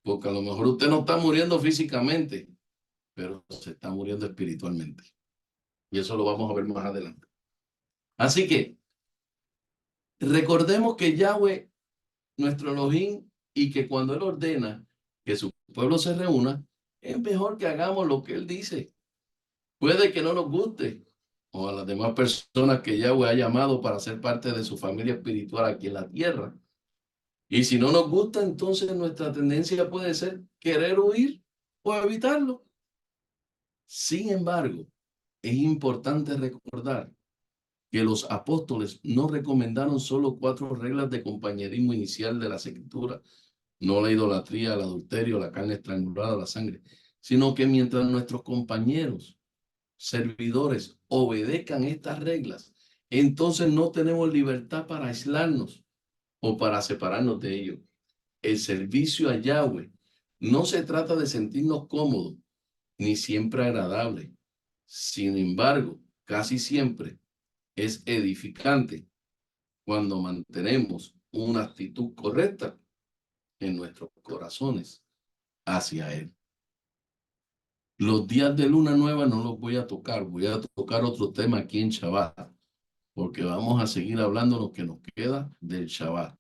porque a lo mejor usted no está muriendo físicamente, pero se está muriendo espiritualmente. Y eso lo vamos a ver más adelante. Así que recordemos que Yahweh, nuestro Elohim, y que cuando Él ordena que su pueblo se reúna, es mejor que hagamos lo que Él dice. Puede que no nos guste, o a las demás personas que Yahweh ha llamado para ser parte de su familia espiritual aquí en la tierra. Y si no nos gusta, entonces nuestra tendencia puede ser querer huir o evitarlo. Sin embargo, es importante recordar que los apóstoles no recomendaron solo 4 reglas de compañerismo inicial de las Escrituras: no la idolatría, el adulterio, la carne estrangulada, la sangre, sino que mientras nuestros compañeros servidores obedezcan estas reglas, entonces no tenemos libertad para aislarnos o para separarnos de ellos. El servicio a Yahweh no se trata de sentirnos cómodos ni siempre agradable. Sin embargo, casi siempre es edificante cuando mantenemos una actitud correcta en nuestros corazones hacia Él. Los días de luna nueva no los voy a tocar, voy a tocar otro tema aquí en Shabbat, porque vamos a seguir hablando lo que nos queda del Shabbat.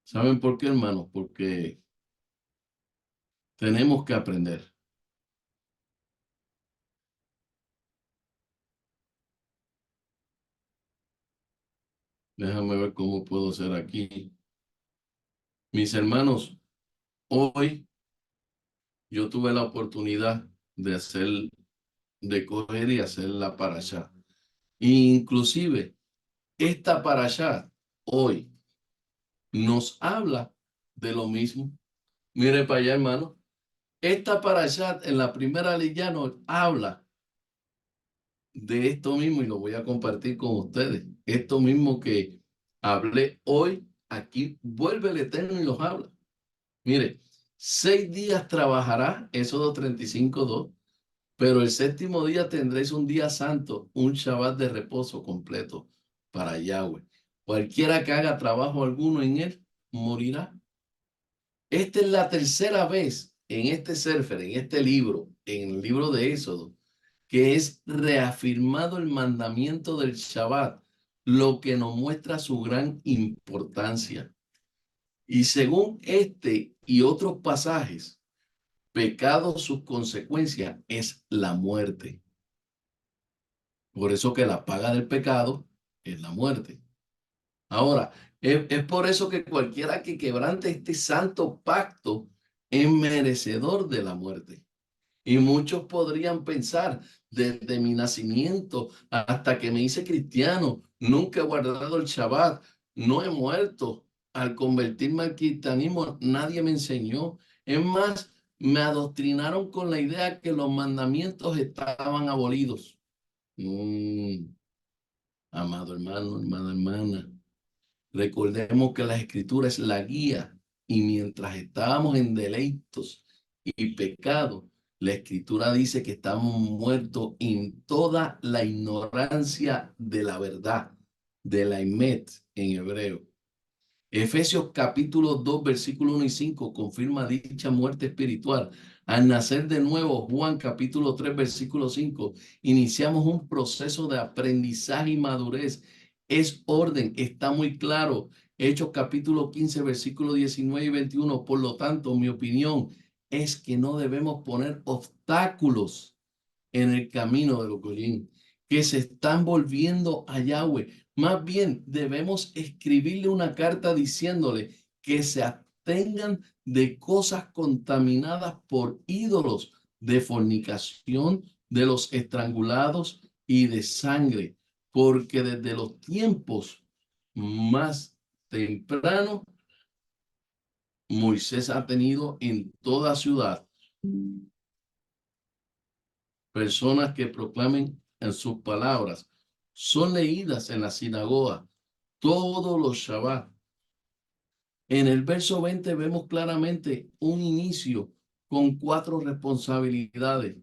¿Saben por qué, hermanos? Porque tenemos que aprender. Déjame ver cómo puedo hacer aquí. Mis hermanos, hoy yo tuve la oportunidad de coger y hacer la parashá. Inclusive, esta parashá hoy nos habla de lo mismo. Mire para allá, hermano. Esta parashá en la primera ley ya nos habla de esto mismo y lo voy a compartir con ustedes. Esto mismo que hablé hoy, aquí vuelve el Eterno y los habla. Mire, 6 días trabajará, Éxodo 35:2, pero el séptimo día tendréis un día santo, un Shabbat de reposo completo para Yahweh. Cualquiera que haga trabajo alguno en él, morirá. Esta es la tercera vez en este Sefer, en este libro, en el libro de Éxodo, que es reafirmado el mandamiento del Shabbat, lo que nos muestra su gran importancia. Y según este y otros pasajes, pecado, sus consecuencias es la muerte. Por eso que la paga del pecado es la muerte. Ahora, es por eso que cualquiera que quebrante este santo pacto es merecedor de la muerte. Y muchos podrían pensar, desde mi nacimiento hasta que me hice cristiano, nunca he guardado el Shabbat, no he muerto. Al convertirme al cristianismo, nadie me enseñó. Es más, me adoctrinaron con la idea que los mandamientos estaban abolidos. Amado hermano, hermana, hermana. Recordemos que la escritura es la guía y mientras estábamos en deleitos y pecado, la escritura dice que estamos muertos en toda la ignorancia de la verdad, de la emet en hebreo. Efesios capítulo 2, versículo 1 y 5 confirma dicha muerte espiritual. Al nacer de nuevo, Juan capítulo 3, versículo 5, iniciamos un proceso de aprendizaje y madurez. Es orden, está muy claro. Hechos capítulo 15, versículo 19 y 21. Por lo tanto, mi opinión es que no debemos poner obstáculos en el camino de los Goyim, que se están volviendo a Yahweh. Más bien debemos escribirle una carta diciéndole que se abstengan de cosas contaminadas por ídolos, de fornicación, de los estrangulados y de sangre, porque desde los tiempos más tempranos Moisés ha tenido en toda ciudad personas que proclamen en sus palabras. Son leídas en la sinagoga todos los Shabbat. En el verso 20 vemos claramente un inicio con 4 responsabilidades,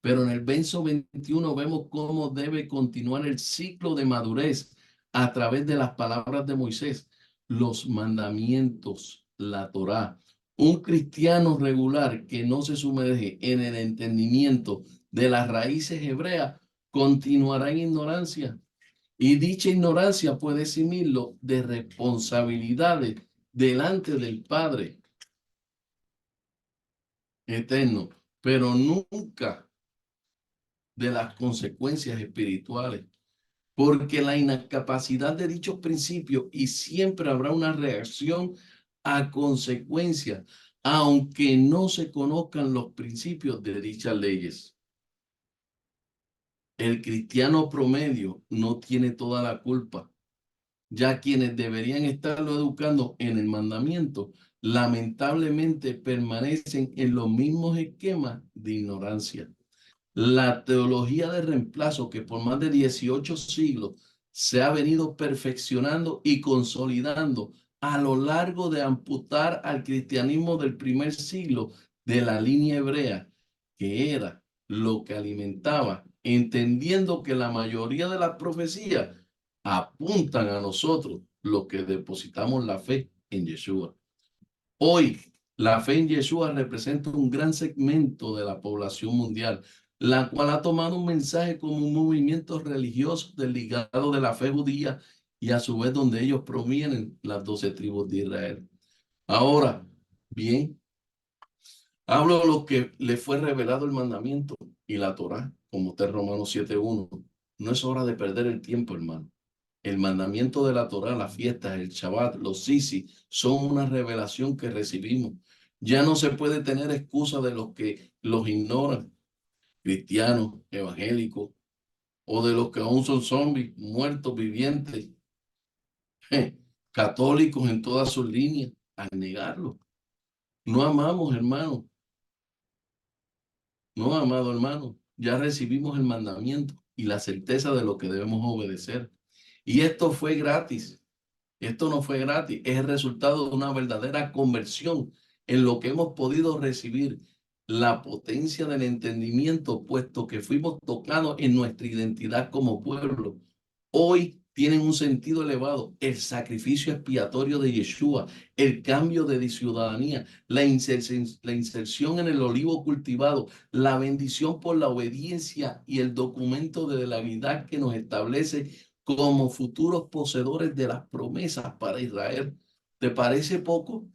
pero en el verso 21 vemos cómo debe continuar el ciclo de madurez a través de las palabras de Moisés, los mandamientos, la Torá. Un cristiano regular que no se sumerge en el entendimiento de las raíces hebreas continuará en ignorancia. Y dicha ignorancia puede eximirlo de responsabilidades delante del Padre eterno, pero nunca de las consecuencias espirituales, porque la incapacidad de dichos principios y siempre habrá una reacción a consecuencias, aunque no se conozcan los principios de dichas leyes. El cristiano promedio no tiene toda la culpa, ya quienes deberían estarlo educando en el mandamiento, lamentablemente permanecen en los mismos esquemas de ignorancia. La teología de reemplazo que por más de 18 siglos se ha venido perfeccionando y consolidando a lo largo de amputar al cristianismo del primer siglo de la línea hebrea, que era lo que alimentaba, entendiendo que la mayoría de las profecías apuntan a nosotros los que depositamos la fe en Yeshua. Hoy, la fe en Yeshua representa un gran segmento de la población mundial, la cual ha tomado un mensaje como un movimiento religioso desligado de la fe judía y a su vez donde ellos provienen las 12 tribus de Israel. Ahora, bien, hablo de lo que le fue revelado el mandamiento y la Torá, como está en Romanos 7:1. No es hora de perder el tiempo, hermano. El mandamiento de la Torá, las fiestas, el Shabbat, los Sisi, son una revelación que recibimos. Ya no se puede tener excusa de los que los ignoran, cristianos, evangélicos, o de los que aún son zombies, muertos, vivientes, católicos en todas sus líneas, a negarlo. No amamos, hermano. No, amado hermano, ya recibimos el mandamiento y la certeza de lo que debemos obedecer. Y esto fue gratis. Esto no fue gratis. Es el resultado de una verdadera conversión en lo que hemos podido recibir. La potencia del entendimiento, puesto que fuimos tocados en nuestra identidad como pueblo. Hoy tienen un sentido elevado. El sacrificio expiatorio de Yeshua, el cambio de ciudadanía, la inserción en el olivo cultivado, la bendición por la obediencia y el documento de la vida que nos establece como futuros poseedores de las promesas para Israel. ¿Te parece poco?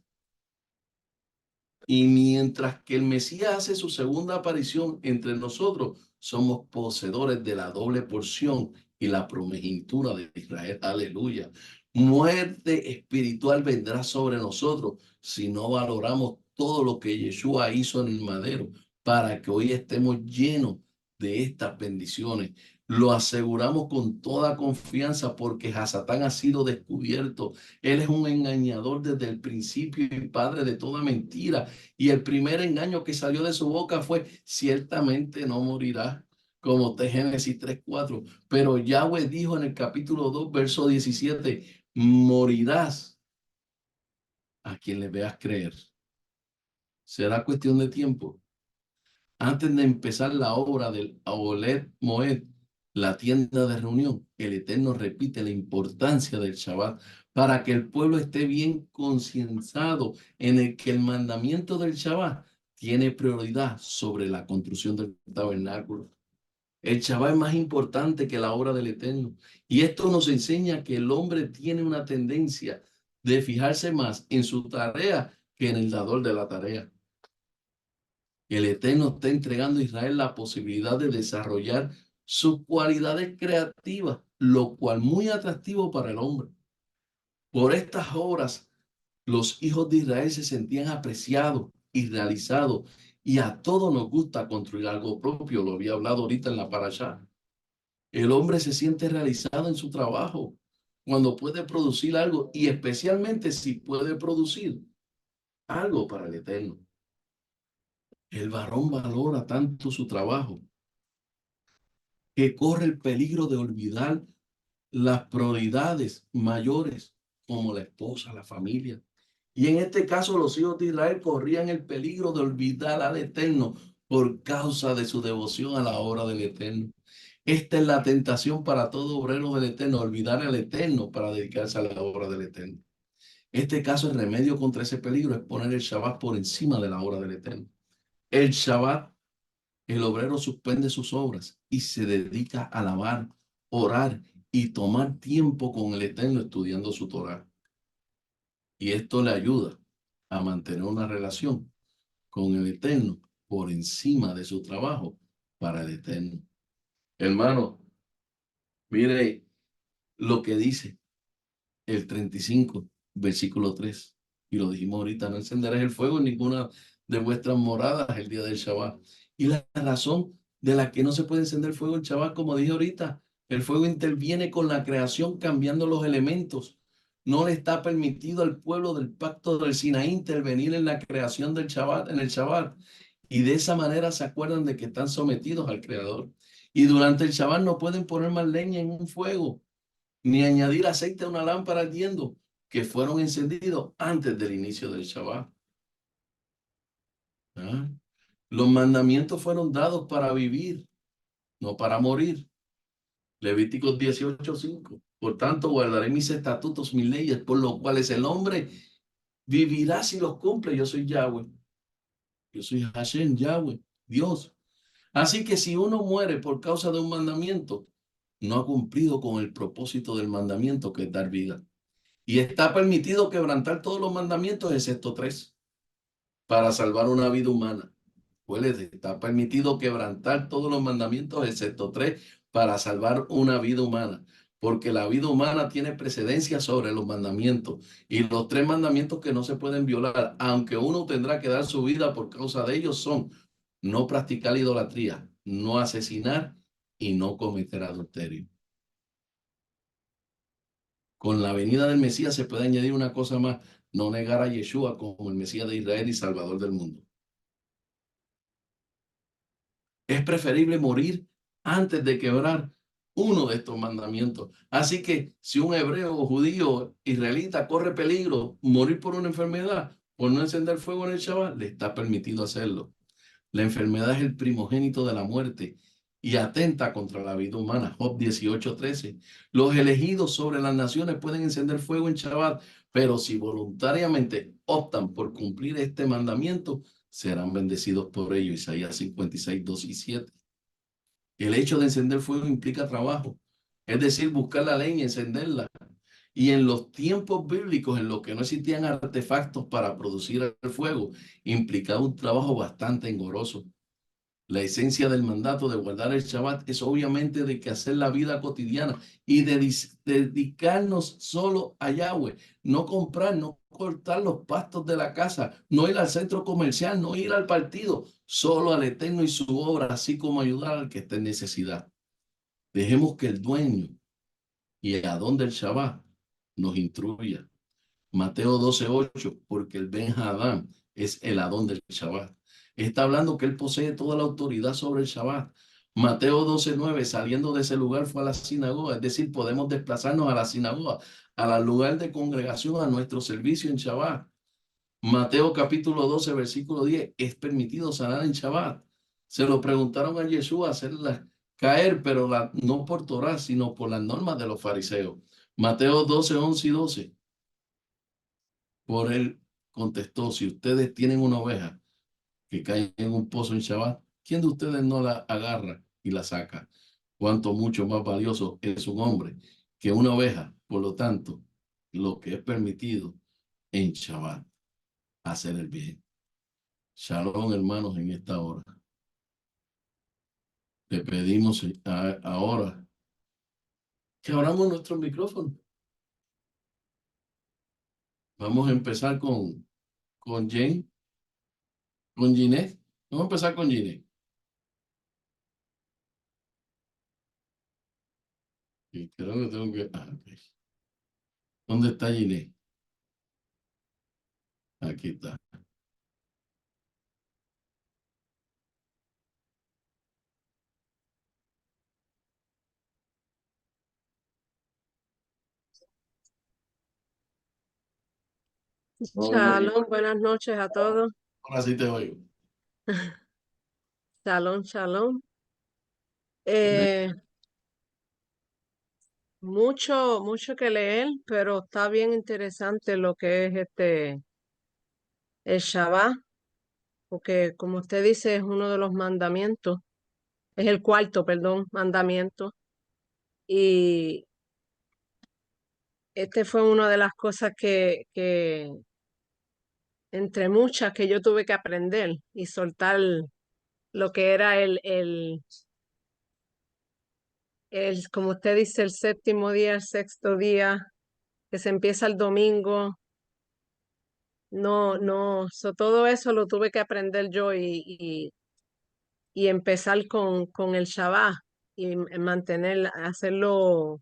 Y mientras que el Mesías hace su segunda aparición entre nosotros, somos poseedores de la doble porción y la promesura de Israel. Aleluya. Muerte espiritual vendrá sobre nosotros si no valoramos todo lo que Yeshua hizo en el madero para que hoy estemos llenos de estas bendiciones. Lo aseguramos con toda confianza porque Hasatán ha sido descubierto. Él es un engañador desde el principio y padre de toda mentira. Y el primer engaño que salió de su boca fue, ciertamente no morirá, como de Génesis 3:4. Pero Yahweh dijo en el capítulo 2, verso 17, morirás a quien le veas creer. Será cuestión de tiempo. Antes de empezar la obra del Aolet Moed, la tienda de reunión, el Eterno repite la importancia del Shabbat para que el pueblo esté bien concienciado en el que el mandamiento del Shabbat tiene prioridad sobre la construcción del tabernáculo. El Shabbat es más importante que la obra del Eterno. Y esto nos enseña que el hombre tiene una tendencia de fijarse más en su tarea que en el dador de la tarea. El Eterno está entregando a Israel la posibilidad de desarrollar sus cualidades creativas, lo cual muy atractivo para el hombre. Por estas obras, los hijos de Israel se sentían apreciados y realizados, y a todos nos gusta construir algo propio. Lo había hablado ahorita en la parashá. El hombre se siente realizado en su trabajo cuando puede producir algo, y especialmente si puede producir algo para el Eterno. El varón valora tanto su trabajo que corre el peligro de olvidar las prioridades mayores como la esposa, la familia. Y en este caso los hijos de Israel corrían el peligro de olvidar al Eterno por causa de su devoción a la obra del Eterno. Esta es la tentación para todo obrero del Eterno, olvidar al Eterno para dedicarse a la obra del Eterno. En este caso, el remedio contra ese peligro es poner el Shabbat por encima de la obra del Eterno. El Shabbat, el obrero suspende sus obras y se dedica a alabar, orar y tomar tiempo con el Eterno estudiando su Torah. Y esto le ayuda a mantener una relación con el Eterno por encima de su trabajo para el Eterno. Hermano, mire lo que dice el 35, versículo 3. Y lo dijimos ahorita, no encenderéis el fuego en ninguna de vuestras moradas el día del Shabbat. Y la razón de la que no se puede encender fuego el Shabbat, como dije ahorita, el fuego interviene con la creación cambiando los elementos. No le está permitido al pueblo del pacto del Sinaí intervenir en la creación del Shabbat, en el Shabbat. Y de esa manera se acuerdan de que están sometidos al Creador. Y durante el Shabbat no pueden poner más leña en un fuego ni añadir aceite a una lámpara ardiendo, que fueron encendidos antes del inicio del Shabbat. ¿Ah? Los mandamientos fueron dados para vivir, no para morir. Levíticos 18:5. Por tanto, guardaré mis estatutos, mis leyes, por los cuales el hombre vivirá si los cumple. Yo soy Yahweh. Yo soy Hashem, Yahweh, Dios. Así que si uno muere por causa de un mandamiento, no ha cumplido con el propósito del mandamiento, que es dar vida. Y está permitido quebrantar todos los mandamientos excepto tres para salvar una vida humana. Pues está permitido quebrantar todos los mandamientos excepto tres para salvar una vida humana. Porque la vida humana tiene precedencia sobre los mandamientos. Y los tres mandamientos que no se pueden violar, aunque uno tendrá que dar su vida por causa de ellos, son no practicar idolatría, no asesinar y no cometer adulterio. Con la venida del Mesías se puede añadir una cosa más: no negar a Yeshua como el Mesías de Israel y Salvador del mundo. Es preferible morir antes de quebrar uno de estos mandamientos. Así que si un hebreo o judío israelita corre peligro morir por una enfermedad, por no encender fuego en el Shabbat, le está permitido hacerlo. La enfermedad es el primogénito de la muerte y atenta contra la vida humana. Job 18:13. Los elegidos sobre las naciones pueden encender fuego en Shabbat, pero si voluntariamente optan por cumplir este mandamiento, serán bendecidos por ello. Isaías 56:2 y 7. El hecho de encender fuego implica trabajo, es decir, buscar la leña y encenderla. Y en los tiempos bíblicos, en los que no existían artefactos para producir el fuego, implicaba un trabajo bastante engorroso. La esencia del mandato de guardar el Shabbat es obviamente de que hacer la vida cotidiana y de dedicarnos solo a Yahweh, no comprar, no cortar los pastos de la casa, no ir al centro comercial, no ir al partido, solo al Eterno y su obra, así como ayudar al que esté en necesidad. Dejemos que el dueño y Adón del Shabbat nos instruya. Mateo 12:8, porque el Ben Hadán es el Adón del Shabbat. Está hablando que él posee toda la autoridad sobre el Shabbat. Mateo 12:9, saliendo de ese lugar fue a la sinagoga, es decir, podemos desplazarnos a la sinagoga, al lugar de congregación, a nuestro servicio en Shabbat. Mateo capítulo 12, versículo 10, es permitido sanar en Shabbat. Se lo preguntaron a Jesús hacerla caer, pero no por Torah, sino por las normas de los fariseos. Mateo 12:11 y 12. Por él contestó: si ustedes tienen una oveja que cae en un pozo en Shabbat, ¿quién de ustedes no la agarra y la saca? Cuánto mucho más valioso es un hombre que una oveja. Por lo tanto, lo que es permitido en Shabbat, hacer el bien. Shalom, hermanos, en esta hora. Le pedimos ahora que abramos nuestro micrófono. Vamos a empezar con Jane, con Ginette. Vamos a empezar con Ginette. Y creo que tengo que... ok. ¿Dónde está Ginette? Aquí está. Oye, Shalom, buenas noches a todos. ahora sí te oigo. Shalom, shalom. Eh, mucho que leer, pero está bien interesante lo que es el Shabbat, porque como usted dice, es uno de los mandamientos, es el cuarto, perdón, mandamiento. Y este fue una de las cosas entre muchas, que yo tuve que aprender y soltar lo que era como usted dice, el séptimo día, el sexto día, que se empieza el domingo. No, todo eso lo tuve que aprender yo y empezar con el Shabbat y hacerlo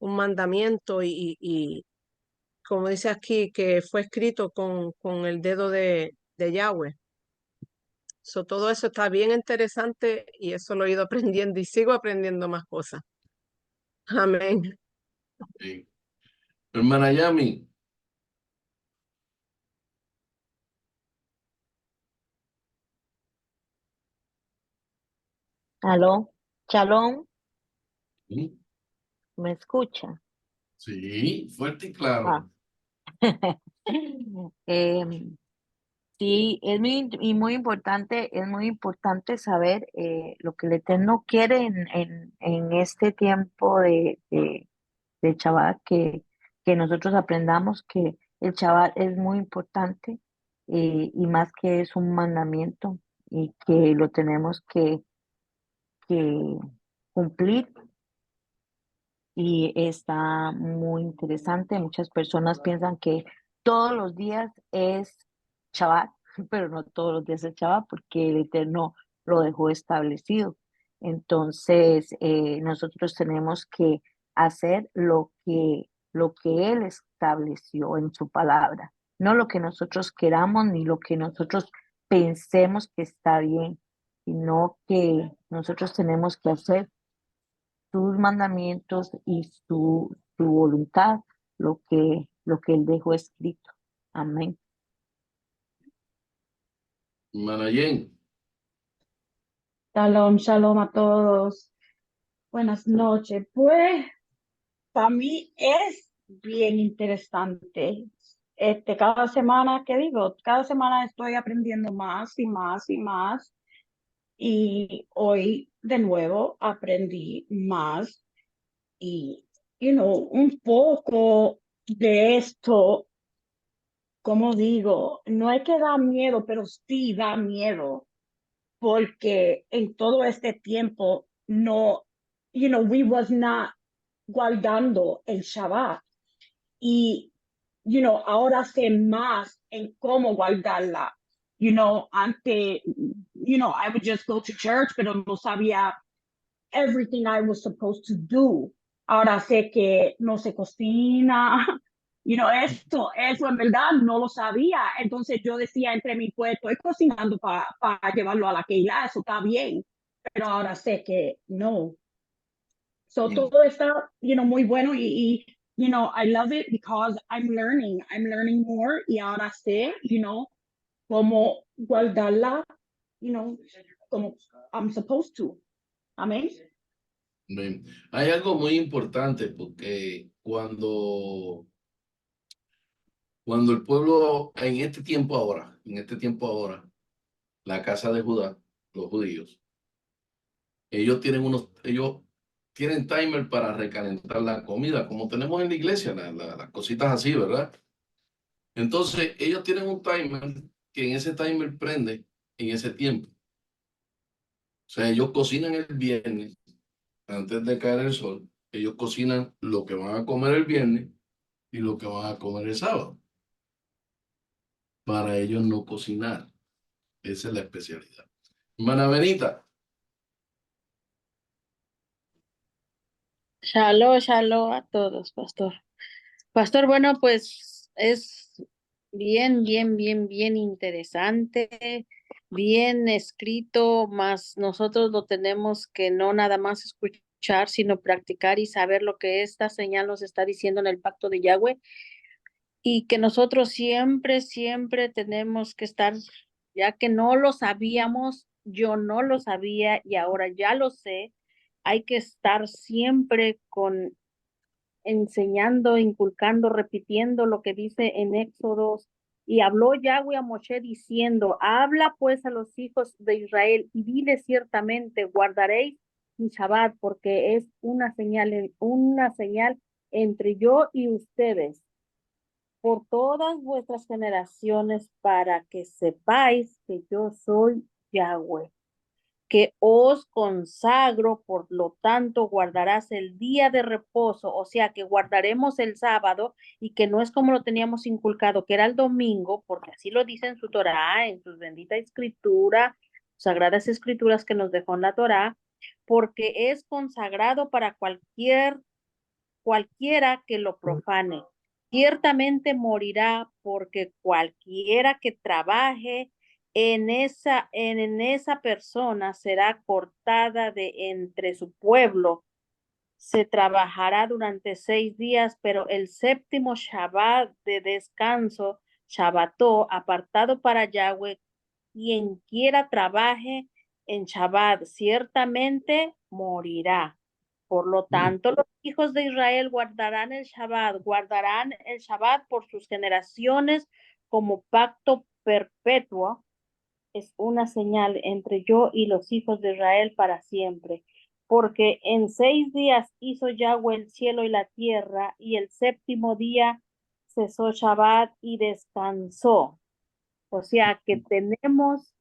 un mandamiento y como dice aquí, que fue escrito con el dedo de Yahweh. Todo eso está bien interesante y eso lo he ido aprendiendo y sigo aprendiendo más cosas. Amén. Sí. Hermana Yami. Aló, Shalom, Sí, ¿me escucha? sí, fuerte y Ah. claro. Em, sí, es muy importante saber lo que el Eterno quiere en este tiempo de Shabbat, que nosotros aprendamos que el Shabbat es muy importante y más que es un mandamiento y que lo tenemos que cumplir y está muy interesante. Muchas personas piensan que todos los días es Shabbat, pero no todos los días es Shabbat porque el Eterno lo dejó establecido. Entonces, nosotros tenemos que hacer lo que Él estableció en su palabra, no lo que nosotros queramos ni lo que nosotros pensemos que está bien, sino que nosotros tenemos que hacer sus mandamientos y su voluntad, lo que Él dejó escrito. Amén. Manayen, Shalom, shalom a todos. Buenas noches. Pues para mí es bien interesante. Cada semana, ¿qué digo? Cada semana estoy aprendiendo más y más y más. Y hoy de nuevo aprendí más y, un poco de esto, como digo, no es que da miedo, pero sí da miedo porque en todo este tiempo no, we was not guardando el Shabbat. Y, ahora sé más en cómo guardarla. Antes, I would just go to church, pero no sabía everything I was supposed to do. Ahora sé que no se cocina, eso en verdad no lo sabía. Entonces yo decía entre mí, pues estoy cocinando para llevarlo a la Keilah, eso está bien. Pero ahora sé que no. So todo está, muy bueno y I love it because I'm learning more y ahora sé, cómo guardarla, como I'm supposed to. Amén. bien. Hay algo muy importante porque cuando el pueblo, en este tiempo ahora, la casa de Judá, los judíos, ellos tienen timer para recalentar la comida, como tenemos en la iglesia, las cositas así, ¿verdad? Entonces, ellos tienen un timer que en ese timer prende en ese tiempo. O sea, ellos cocinan el viernes antes de caer el sol. Ellos cocinan lo que van a comer el viernes y lo que van a comer el sábado. Para ellos no cocinar. Esa es la especialidad. Hermana Benita. Shalom, shalom a todos, pastor. Pastor, bueno, pues es bien interesante, bien escrito, más nosotros lo tenemos que no nada más escuchar, sino practicar y saber lo que esta señal nos está diciendo en el pacto de Yahweh y que nosotros siempre tenemos que estar, ya que no lo sabíamos, yo no lo sabía y ahora ya lo sé, hay que estar siempre con enseñando, inculcando, repitiendo lo que dice en Éxodos. Y habló Yahweh a Moshe diciendo, habla pues a los hijos de Israel y dile ciertamente, guardaréis mi Shabbat porque es una señal entre yo y ustedes por todas vuestras generaciones para que sepáis que yo soy Yahweh que os consagro, por lo tanto guardarás el día de reposo, o sea que guardaremos el sábado y que no es como lo teníamos inculcado, que era el domingo, porque así lo dice en su Torá, en su bendita escritura, sagradas escrituras que nos dejó en la Torá, porque es consagrado para cualquiera que lo profane. Ciertamente morirá porque cualquiera que trabaje en esa persona será cortada de entre su pueblo. Se trabajará durante 6 días, pero el séptimo Shabbat de descanso, Shabbató, apartado para Yahweh, quien quiera trabaje en Shabbat, ciertamente morirá. Por lo tanto, los hijos de Israel guardarán el Shabbat por sus generaciones como pacto perpetuo. Es una señal entre yo y los hijos de Israel para siempre. porque en 6 días hizo Yahweh el cielo y la tierra, y el séptimo día cesó Shabbat y descansó. O sea que tenemos,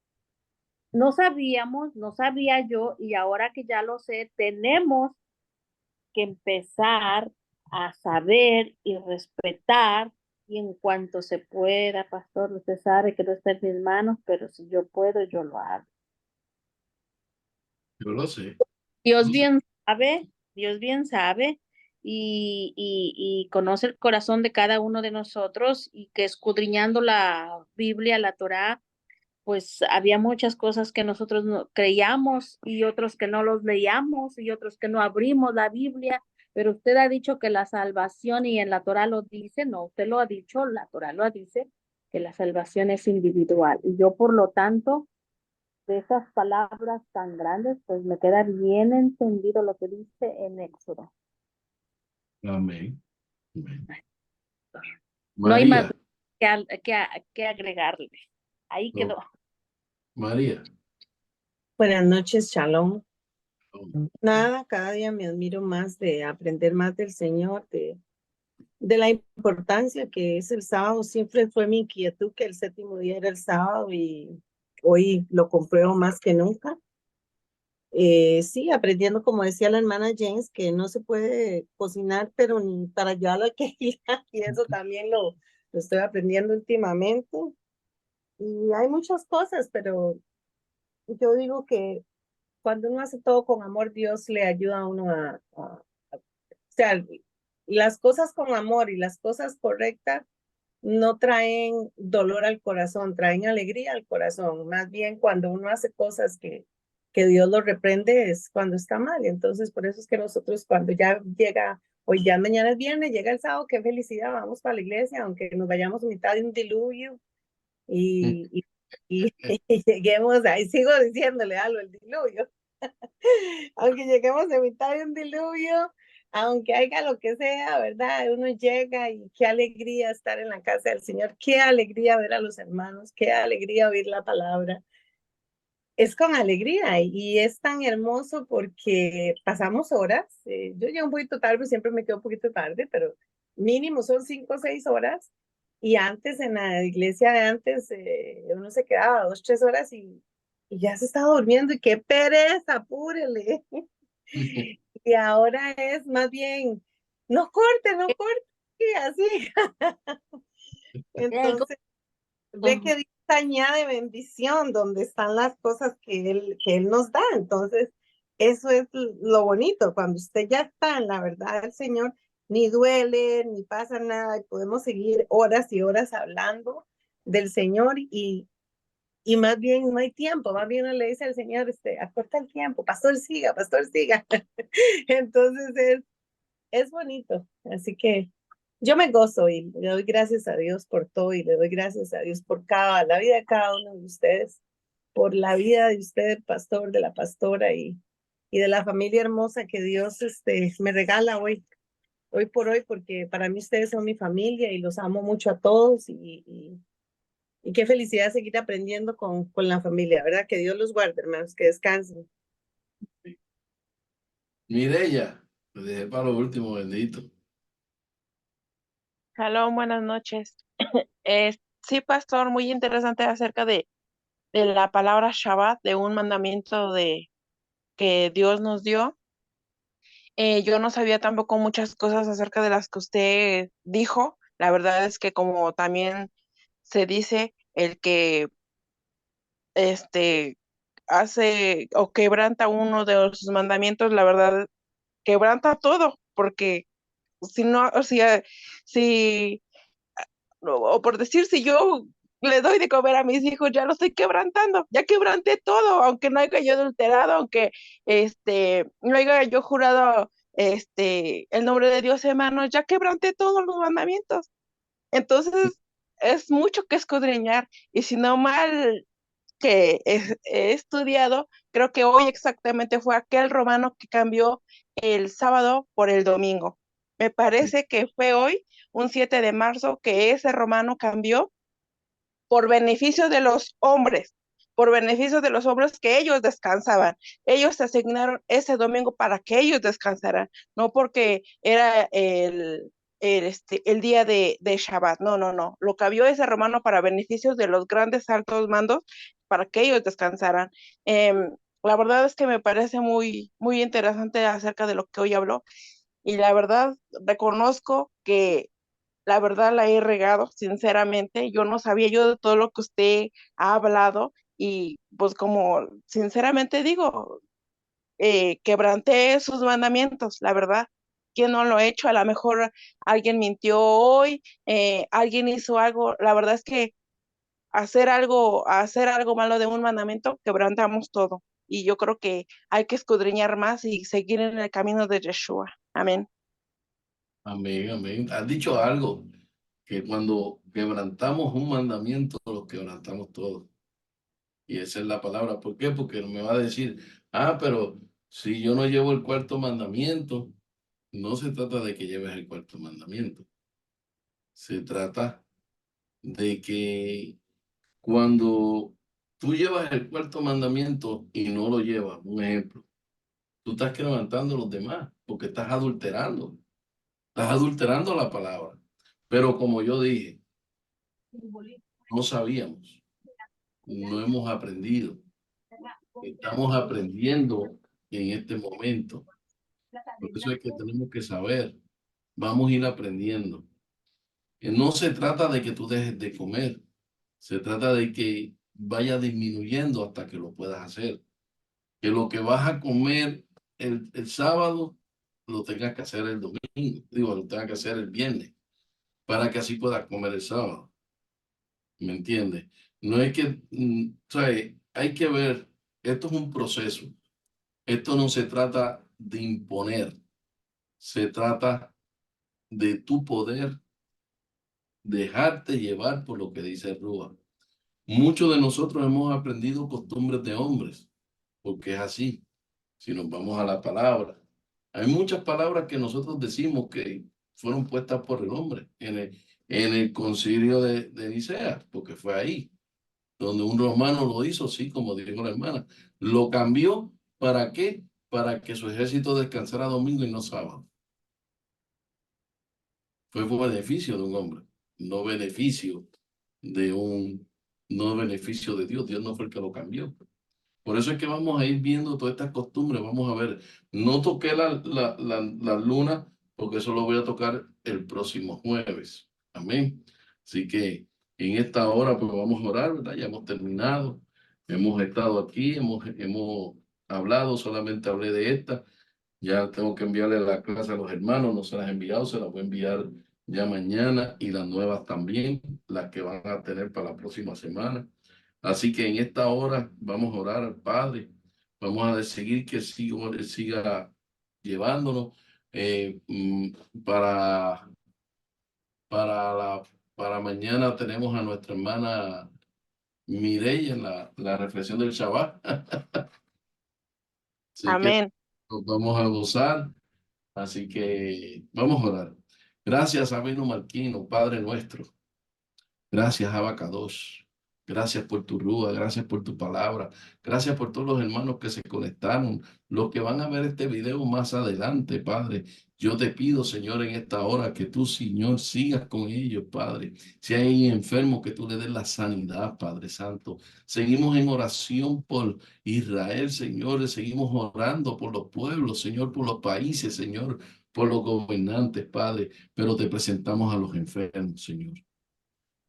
no sabía yo, y ahora que ya lo sé, tenemos que empezar a saber y respetar, y en cuanto se pueda, pastor, usted sabe que no está en mis manos, pero si yo puedo, yo lo hago. Yo lo sé. Dios Lo sé. bien sabe, Dios bien sabe y conoce el corazón de cada uno de nosotros, y que escudriñando la Biblia, la Torá, pues había muchas cosas que nosotros no creíamos y otros que no los leíamos y otros que no abrimos la Biblia, pero usted ha dicho que la salvación, y en la Torá lo dice, no, usted lo ha dicho, la Torá lo dice, que la salvación es individual. Y yo, por lo tanto, de esas palabras tan grandes, pues me queda bien entendido lo que dice en Éxodo. Amén. Amén. No hay más María. que agregarle. Ahí Oh, quedó. María. Buenas noches, Shalom. Oh, Nada, cada día me admiro más de aprender más del Señor, de la importancia que es el sábado. Siempre fue mi inquietud que el séptimo día era el sábado y hoy lo compruebo más que nunca. Sí, aprendiendo, como decía la hermana James, que no se puede cocinar, pero ni para llevarlo a que y eso también lo estoy aprendiendo últimamente. Y hay muchas cosas, pero yo digo que cuando uno hace todo con amor, Dios le ayuda a uno o sea, las cosas con amor y las cosas correctas no traen dolor al corazón, traen alegría al corazón. Más bien cuando uno hace cosas que Dios lo reprende es cuando está mal. Entonces, por eso es que nosotros cuando ya llega, hoy ya mañana es viernes, llega el sábado, qué felicidad, vamos para la iglesia, aunque nos vayamos a mitad de un diluvio y y lleguemos, ahí sigo diciéndole algo, el diluvio. Aunque lleguemos a mitad de un diluvio, aunque haya lo que sea, ¿verdad? Uno llega y qué alegría estar en la casa del Señor, qué alegría ver a los hermanos, qué alegría oír la palabra. Es con alegría y es tan hermoso porque pasamos horas. Yo llego un poquito tarde, siempre me quedo un poquito tarde, pero mínimo son 5 o 6 horas. Y antes, en la iglesia de antes, uno se quedaba 2 o 3 horas y ya se estaba durmiendo. Y qué pereza, apúrele. Y ahora es más bien, no corte, no corte, y así. Entonces, ve que Dios añade bendición donde están las cosas que él nos da. Entonces, eso es lo bonito. Cuando usted ya está en la verdad del Señor, ni duele, ni pasa nada, y podemos seguir horas y horas hablando del Señor y más bien no hay tiempo, más bien uno le dice al Señor, acorta el tiempo, pastor siga, pastor siga. Entonces es bonito, así que yo me gozo y le doy gracias a Dios por todo y le doy gracias a Dios por la vida de cada uno de ustedes, por la vida de usted, pastor, de la pastora y de la familia hermosa que Dios me regala hoy por hoy, porque para mí ustedes son mi familia y los amo mucho a todos y qué felicidad seguir aprendiendo con la familia, ¿verdad? Que Dios los guarde, hermanos, que descansen. Mireya, te dejé para lo último, bendito. Hola, buenas noches. Sí, pastor, muy interesante acerca de la palabra Shabbat, de un mandamiento que Dios nos dio. Yo no sabía tampoco muchas cosas acerca de las que usted dijo. La verdad es que como también se dice, el que hace o quebranta uno de sus mandamientos, la verdad, quebranta todo, porque si no, o sea, si o por decir, si yo le doy de comer a mis hijos, ya lo estoy quebrantando, ya quebranté todo, aunque no haya yo adulterado, aunque no haya yo jurado el nombre de Dios, hermano, ya quebranté todos los mandamientos. Entonces, es mucho que escudriñar, y si no mal que he estudiado, creo que hoy exactamente fue aquel romano que cambió el sábado por el domingo. Me parece que fue hoy, un 7 de marzo, que ese romano cambió por beneficio de los hombres, por beneficio de los hombres que ellos descansaban. Ellos se asignaron ese domingo para que ellos descansaran, no porque era el día de Shabbat. No, no, no. Lo cambió ese romano para beneficios de los grandes altos mandos, para que ellos descansaran. La verdad es que me parece muy, muy interesante acerca de lo que hoy habló. Y la verdad, reconozco que la verdad la he regado, sinceramente. Yo no sabía yo de todo lo que usted ha hablado y pues como sinceramente digo, quebranté sus mandamientos, la verdad. ¿Quién no lo ha hecho? A lo mejor alguien mintió hoy, alguien hizo algo. La verdad es que hacer algo malo de un mandamiento, quebrantamos todo. Y yo creo que hay que escudriñar más y seguir en el camino de Yeshua. Amén. Amén, amén. Has dicho algo, que cuando quebrantamos un mandamiento, lo quebrantamos todos. Y esa es la palabra. ¿Por qué? Porque me va a decir, pero si yo no llevo el cuarto mandamiento, no se trata de que lleves el cuarto mandamiento. Se trata de que cuando tú llevas el cuarto mandamiento y no lo llevas, un ejemplo, tú estás quebrantando a los demás porque estás adulterando la palabra. Pero como yo dije, no sabíamos, no hemos aprendido, estamos aprendiendo en este momento. Por eso es que tenemos que saber, vamos a ir aprendiendo. Que no se trata de que tú dejes de comer, se trata de que vaya disminuyendo hasta que lo puedas hacer. Que lo que vas a comer el sábado lo tengas que hacer el domingo, digo, lo tengas que hacer el viernes, para que así puedas comer el sábado. ¿Me entiendes? No es que, ¿sabes? Hay que ver, esto es un proceso. Esto no se trata de imponer, se trata de tu poder dejarte llevar por lo que dice Rúa. Muchos de nosotros hemos aprendido costumbres de hombres, porque es así. Si nos vamos a la palabra, hay muchas palabras que nosotros decimos que fueron puestas por el hombre en el concilio de Nicea, porque fue ahí donde un romano lo hizo, sí, como dijo la hermana. Lo cambió, ¿para qué? Para que su ejército descansara domingo y no sábado. Fue por beneficio de un hombre, no beneficio no beneficio de Dios. Dios no fue el que lo cambió. Por eso es que vamos a ir viendo todas estas costumbres. Vamos a ver, no toqué la luna porque eso lo voy a tocar el próximo jueves. Amén. Así que en esta hora pues vamos a orar, ¿verdad? Ya hemos terminado. Hemos estado aquí, hemos hablado, solamente hablé de esta. Ya tengo que enviarle la clase a los hermanos, no se las he enviado, se las voy a enviar ya mañana y las nuevas también, las que van a tener para la próxima semana. Así que en esta hora vamos a orar al Padre, vamos a seguir que Él siga llevándonos para, para, para mañana tenemos a nuestra hermana Mireya en la reflexión del Shabbat. Así que Amén. nos vamos a gozar. Así que vamos a orar. Gracias, Abeno Marquino, Padre nuestro. Gracias, Abacados. Gracias por tu rúa, gracias por tu palabra. Gracias por todos los hermanos que se conectaron, los que van a ver este video más adelante, Padre. Yo te pido, Señor, en esta hora que tú, Señor, sigas con ellos, Padre. Si hay enfermos, que tú le des la sanidad, Padre Santo. Seguimos en oración por Israel, Señor. Seguimos orando por los pueblos, Señor, por los países, Señor, por los gobernantes, Padre. Pero te presentamos a los enfermos, Señor.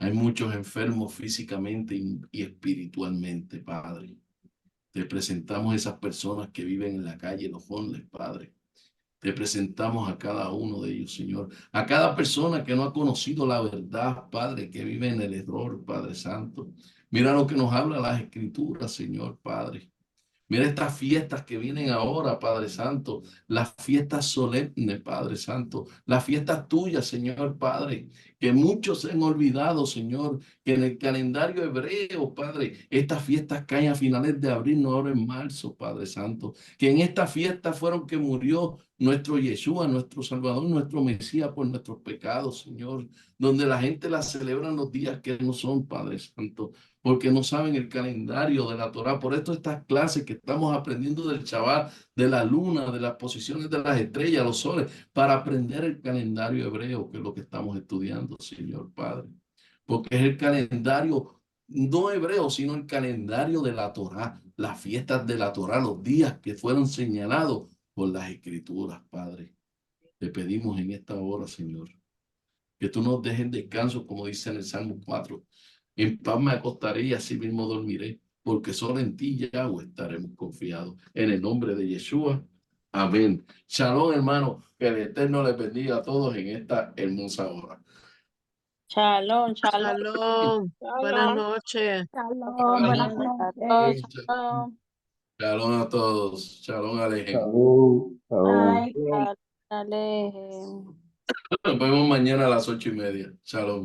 Hay muchos enfermos físicamente y espiritualmente, Padre. Te presentamos a esas personas que viven en la calle, los homeless, Padre. Te presentamos a cada uno de ellos, Señor. A cada persona que no ha conocido la verdad, Padre, que vive en el error, Padre Santo. Mira lo que nos habla las Escrituras, Señor, Padre. Mira estas fiestas que vienen ahora, Padre Santo, las fiestas solemnes, Padre Santo, las fiestas tuyas, Señor Padre, que muchos se han olvidado, Señor, que en el calendario hebreo, Padre, estas fiestas caen a finales de abril, no ahora en marzo, Padre Santo, que en estas fiestas fueron que murió nuestro Yeshua, nuestro Salvador, nuestro Mesías por nuestros pecados, Señor, donde la gente la celebra en los días que no son, Padre Santo, porque no saben el calendario de la Torá. Por esto estas clases que estamos aprendiendo del Shabbat, de la luna, de las posiciones de las estrellas, los soles, para aprender el calendario hebreo, que es lo que estamos estudiando, Señor Padre. Porque es el calendario no hebreo, sino el calendario de la Torá, las fiestas de la Torá, los días que fueron señalados por las Escrituras, Padre. Te pedimos en esta hora, Señor, que tú nos dejes descanso, como dice en el Salmo 4. En paz me acostaré y así mismo dormiré, porque solo en ti, Yahweh, estaremos confiados. En el nombre de Yeshua. Amén. Shalom, hermano. Que el Eterno les bendiga a todos en esta hermosa hora. Shalom, shalom, Shalom. Buenas Shalom. noches. Shalom, buenas noches. shalom. Shalom a todos. Shalom, Alejem. Shalom, shalom. Bye. Dale. Nos vemos mañana a las 8:30. Shalom.